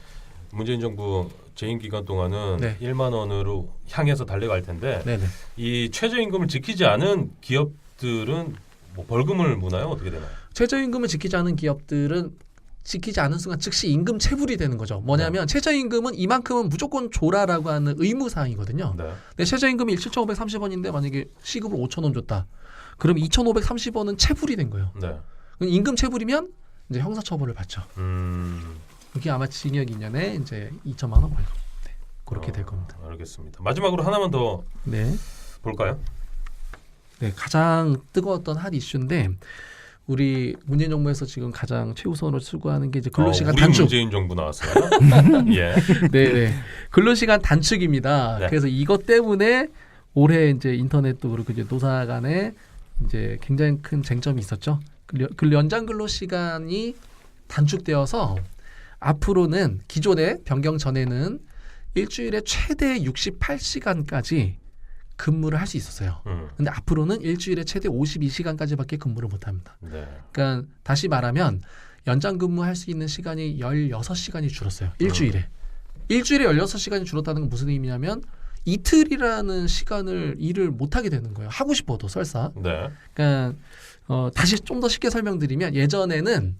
문재인 정부 재임 기간 동안은 네. 1만 원으로 향해서 달려갈 텐데 네네. 이 최저임금을 지키지 않은 기업들은 뭐 벌금을 무나요? 어떻게 되나요? 최저임금을 지키지 않은 기업들은 지키지 않은 순간 즉시 임금 체불이 되는 거죠. 뭐냐면 최저임금은 이만큼은 무조건 줘라라고 하는 의무 사항이거든요. 네. 근데 최저임금이 7,530원인데 만약에 시급을 5,000원 줬다. 그럼 2,530원은 체불이 된 거예요. 네. 그럼 임금 체불이면 이제 형사처벌을 받죠. 음. 그게 아마 징역 2년에 이제 2천만 원 벌금. 네. 그렇게 될 겁니다. 알겠습니다. 마지막으로 하나만 더 네. 볼까요? 네, 가장 뜨거웠던 한 이슈인데 우리 문재인 정부에서 지금 가장 최우선으로 추구하는 게 이제 근로시간 우리 단축. 문재인 정부 나왔어요. 예. 네, 네. 근로시간 단축입니다. 네. 그래서 이것 때문에 올해 이제 인터넷도 그렇고 이제 노사 간에 이제 굉장히 큰 쟁점이 있었죠. 연장 근로시간이 단축되어서 앞으로는 기존에 변경 전에는 일주일에 최대 68시간까지 근무를 할 수 있었어요. 근데 앞으로는 일주일에 최대 52시간까지밖에 근무를 못 합니다. 네. 그러니까 다시 말하면 연장 근무할 수 있는 시간이 16시간이 줄었어요. 일주일에. 일주일에 16시간이 줄었다는 건 무슨 의미냐면 이틀이라는 시간을 일을 못 하게 되는 거예요. 하고 싶어도 설사. 네. 그러니까 다시 좀 더 쉽게 설명드리면 예전에는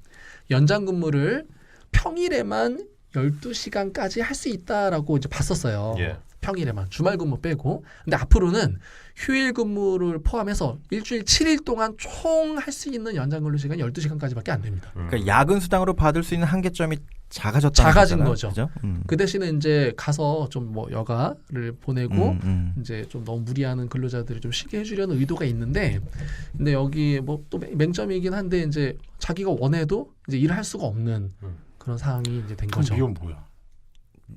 연장 근무를 평일에만 12시간까지 할 수 있다라고 이제 봤었어요. 예. 평일에만 주말 근무 빼고. 근데 앞으로는 휴일 근무를 포함해서 일주일 7일 동안 총 할 수 있는 연장 근로 시간이 12시간까지밖에 안 됩니다. 그러니까 야근 수당으로 받을 수 있는 한계점이 작아졌다는 작아진 거잖아요. 거죠. 그죠? 그 대신에 이제 가서 좀 뭐 여가를 보내고 이제 좀 너무 무리하는 근로자들을 좀 쉬게 해주려는 의도가 있는데, 근데 여기 뭐 또 맹점이긴 한데 이제 자기가 원해도 이제 일을 할 수가 없는 그런 상황이 이제 된 거죠. 이건 뭐야?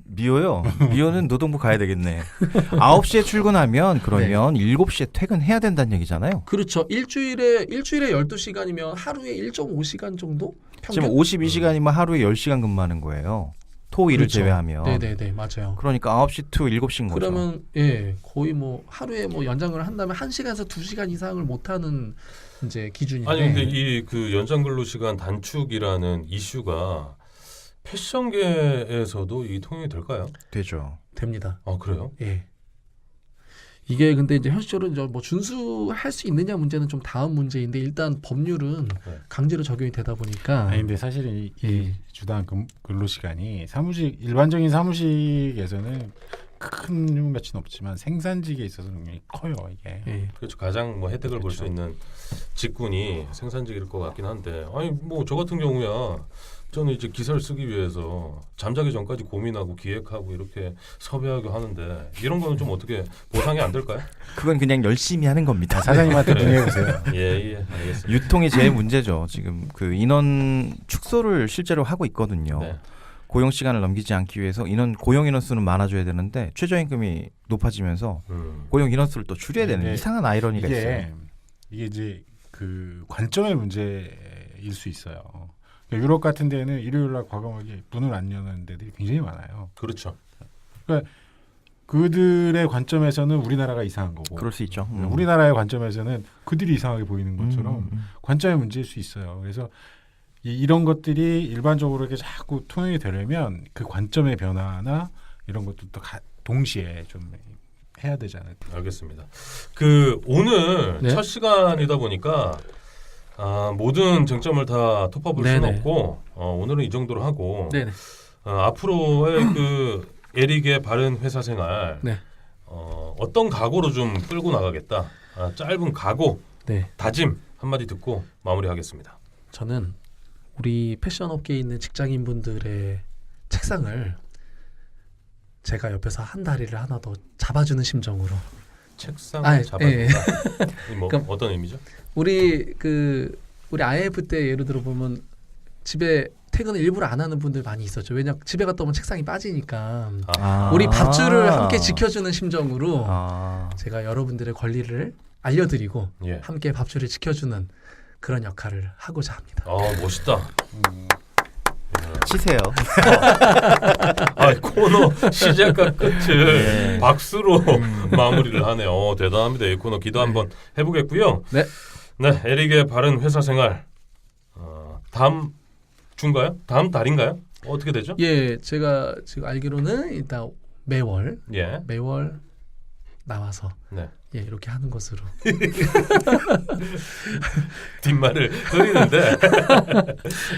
미호요. 미호는 노동부 가야 되겠네. 9시에 출근하면 그러면 7시에 퇴근해야 된다는 얘기잖아요. 그렇죠. 일주일에 12시간이면 하루에 1.5시간 정도? 평균? 지금 52시간이면 하루에 10시간 근무하는 거예요. 토 일을 그렇죠. 제외하면. 네네네, 맞아요. 그러니까 9시 to 7시인 거죠. 그러면 예, 거의 뭐 하루에 뭐 연장을 한다면 1시간에서 2시간 이상을 못 하는 이제 기준인데. 아니 근데 이 그 연장 근로 시간 단축이라는 이슈가 패션계에서도 이 통용이 될까요? 되죠. 됩니다. 아 그래요? 예. 이게 근데 이제 현실적으로 이제 뭐 준수할 수 있느냐 문제는 좀 다음 문제인데 일단 법률은 네. 강제로 적용이 되다 보니까 아니 근데 사실은 이 예. 주당 근로 시간이 사무직 일반적인 사무직에서는 큰 가치는 없지만 생산직에 있어서 굉장히 커요 이게. 예. 그렇죠. 가장 뭐 혜택을 볼 수 그렇죠. 있는 직군이 생산직일 것 같긴 한데, 아니 뭐 저 같은 경우야 저는 이제 기사를 쓰기 위해서 잠자기 전까지 고민하고 기획하고 이렇게 섭외하고 하는데 이런 거는 좀 어떻게 보상이 안 될까요? 그건 그냥 열심히 하는 겁니다. 사장님한테 문의해 보세요. 예, 알겠습니다. 유통이 제일 문제죠. 지금 그 인원 축소를 실제로 하고 있거든요. 네. 고용 시간을 넘기지 않기 위해서 고용 인원 수는 많아져야 되는데 최저임금이 높아지면서 고용 인원 수를 또 줄여야 되는 네. 이상한 아이러니가 있어요. 이게 이제 그 관점의 문제일 수 있어요. 그러니까 유럽 같은 데는 일요일날 과감하게 문을 안 여는 데들이 굉장히 많아요. 그렇죠. 그러니까 그들의 관점에서는 우리나라가 이상한 거고, 그럴 수 있죠. 우리나라의 관점에서는 그들이 이상하게 보이는 것처럼 관점의 문제일 수 있어요. 그래서 이런 것들이 일반적으로 이렇게 자꾸 통용이 되려면 그 관점의 변화나 이런 것도 또 동시에 좀 해야 되지 않을까. 알겠습니다. 그 오늘 네. 첫 시간이다 보니까 모든 쟁점을 다 톱업을 수는 네네. 없고 오늘은 이 정도로 하고 네네. 앞으로의 그 에릭의 바른 회사 생활 네. 어떤 각오로 좀 끌고 나가겠다. 짧은 각오, 네. 다짐 한마디 듣고 마무리하겠습니다. 저는 우리 패션 업계에 있는 직장인분들의 책상을 제가 옆에서 한 다리를 하나 더 잡아주는 심정으로. 책상을 아, 잡아준다. 예. 뭐 그럼- 어떤 의미죠? 우리 IF 때 예를 들어 보면 집에 퇴근을 일부러 안 하는 분들 많이 있었죠. 왜냐 집에 갔다 오면 책상이 빠지니까. 아. 우리 밥줄을 함께 지켜주는 심정으로 아. 제가 여러분들의 권리를 알려드리고 예. 함께 밥줄을 지켜주는 그런 역할을 하고자 합니다. 멋있다. 치세요. 코너 시작과 끝을 네. 박수로 마무리를 하네요. 대단합니다. 이 코너 기도 한번 해보겠고요. 네. 네, 에릭의 바른 회사 생활 다음 주인가요? 다음 달인가요? 어떻게 되죠? 예, 제가 지금 알기로는 일단 매월 예. 나와서 네. 예, 이렇게 하는 것으로. 뒷말을 흐리는데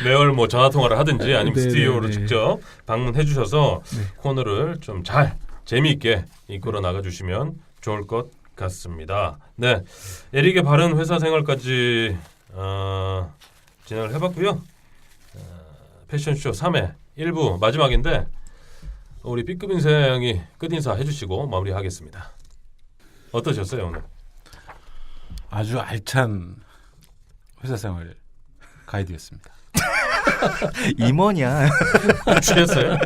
매월 뭐 전화 통화를 하든지 아니면 네, 스튜디오로 네, 네. 직접 방문해 주셔서 네. 코너를 좀 잘 재미있게 이끌어 나가 주시면 좋을 것 같습니다. 네, 에릭의 바른 회사 생활까지 진행을 해봤고요. 패션쇼 3회 1부 마지막인데 우리 B급 인생이 끝인사 해주시고 마무리하겠습니다. 어떠셨어요 오늘? 아주 알찬 회사 생활 가이드였습니다. 임원이야. 취했어요?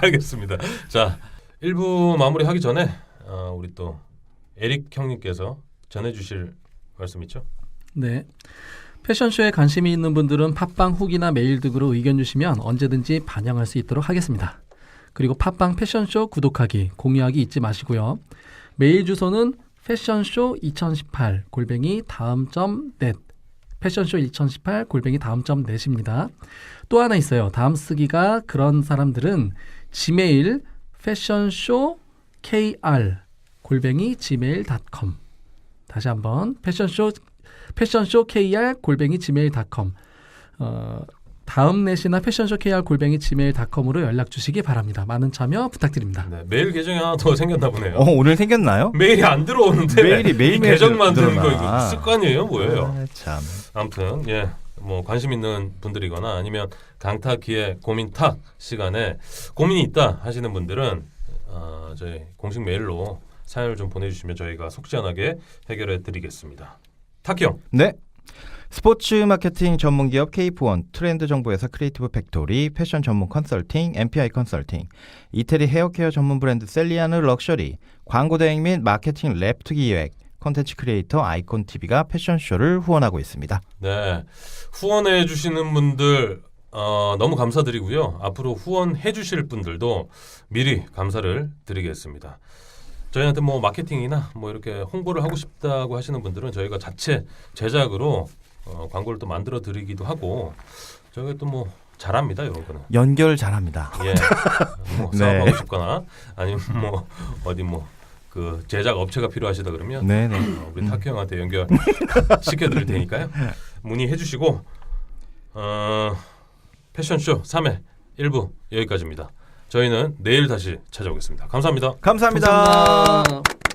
알겠습니다. 자, 1부 마무리하기 전에 우리 또 에릭 형님께서 전해주실 말씀 있죠? 네. 패션쇼에 관심이 있는 분들은 팟빵 후기나 메일 등으로 의견 주시면 언제든지 반영할 수 있도록 하겠습니다. 그리고 팟빵 패션쇼 구독하기, 공유하기 잊지 마시고요. 메일 주소는 패션쇼2018@다음.net 패션쇼2018@다음.net입니다. 또 하나 있어요. 다음 쓰기가 그런 사람들은 지메일 패션쇼kr@gmail.com 다시 한번 패션쇼kr@gmail.com 다음 넷이나 패션쇼kr@gmail.com으로 연락 주시기 바랍니다. 많은 참여 부탁드립니다. 네, 메일 계정이 하나 더 생겼나 보네요. 오늘 생겼나요? 메일이 안 들어오는데 메일이 이 매일매일 계정 만드는 거 들어오나. 이거 습관이에요, 뭐예요? 아, 참. 아무튼 뭐 관심 있는 분들이거나 아니면 강타기의 고민탁 시간에 고민이 있다 하시는 분들은 저희 공식 메일로 사연을 좀 보내주시면 저희가 속시원하게 해결해 드리겠습니다. 타키 형. 네. 스포츠 마케팅 전문 기업 K4원, 트렌드 정보회사 크리에이티브 팩토리, 패션 전문 컨설팅, MPI 컨설팅, 이태리 헤어케어 전문 브랜드 셀리아누 럭셔리, 광고 대행 및 마케팅 랩트 기획, 콘텐츠 크리에이터 아이콘 TV가 패션쇼를 후원하고 있습니다. 네, 후원해 주시는 분들 너무 감사드리고요. 앞으로 후원해 주실 분들도 미리 감사를 드리겠습니다. 저희한테 뭐 마케팅이나 뭐 이렇게 홍보를 하고 싶다고 하시는 분들은 저희가 자체 제작으로 광고를 또 만들어 드리기도 하고 저희가 또 뭐 잘합니다 이런 거는. 연결 잘합니다. 예, 뭐 네. 사업하고 싶거나 아니면 뭐 어디 뭐 그 제작 업체가 필요하시다 그러면 네네. 우리 타키 형한테 연결 시켜드릴 테니까요. 문의해 주시고 패션쇼 3회 1부 여기까지입니다. 저희는 내일 다시 찾아오겠습니다. 감사합니다. 감사합니다. 감사합니다.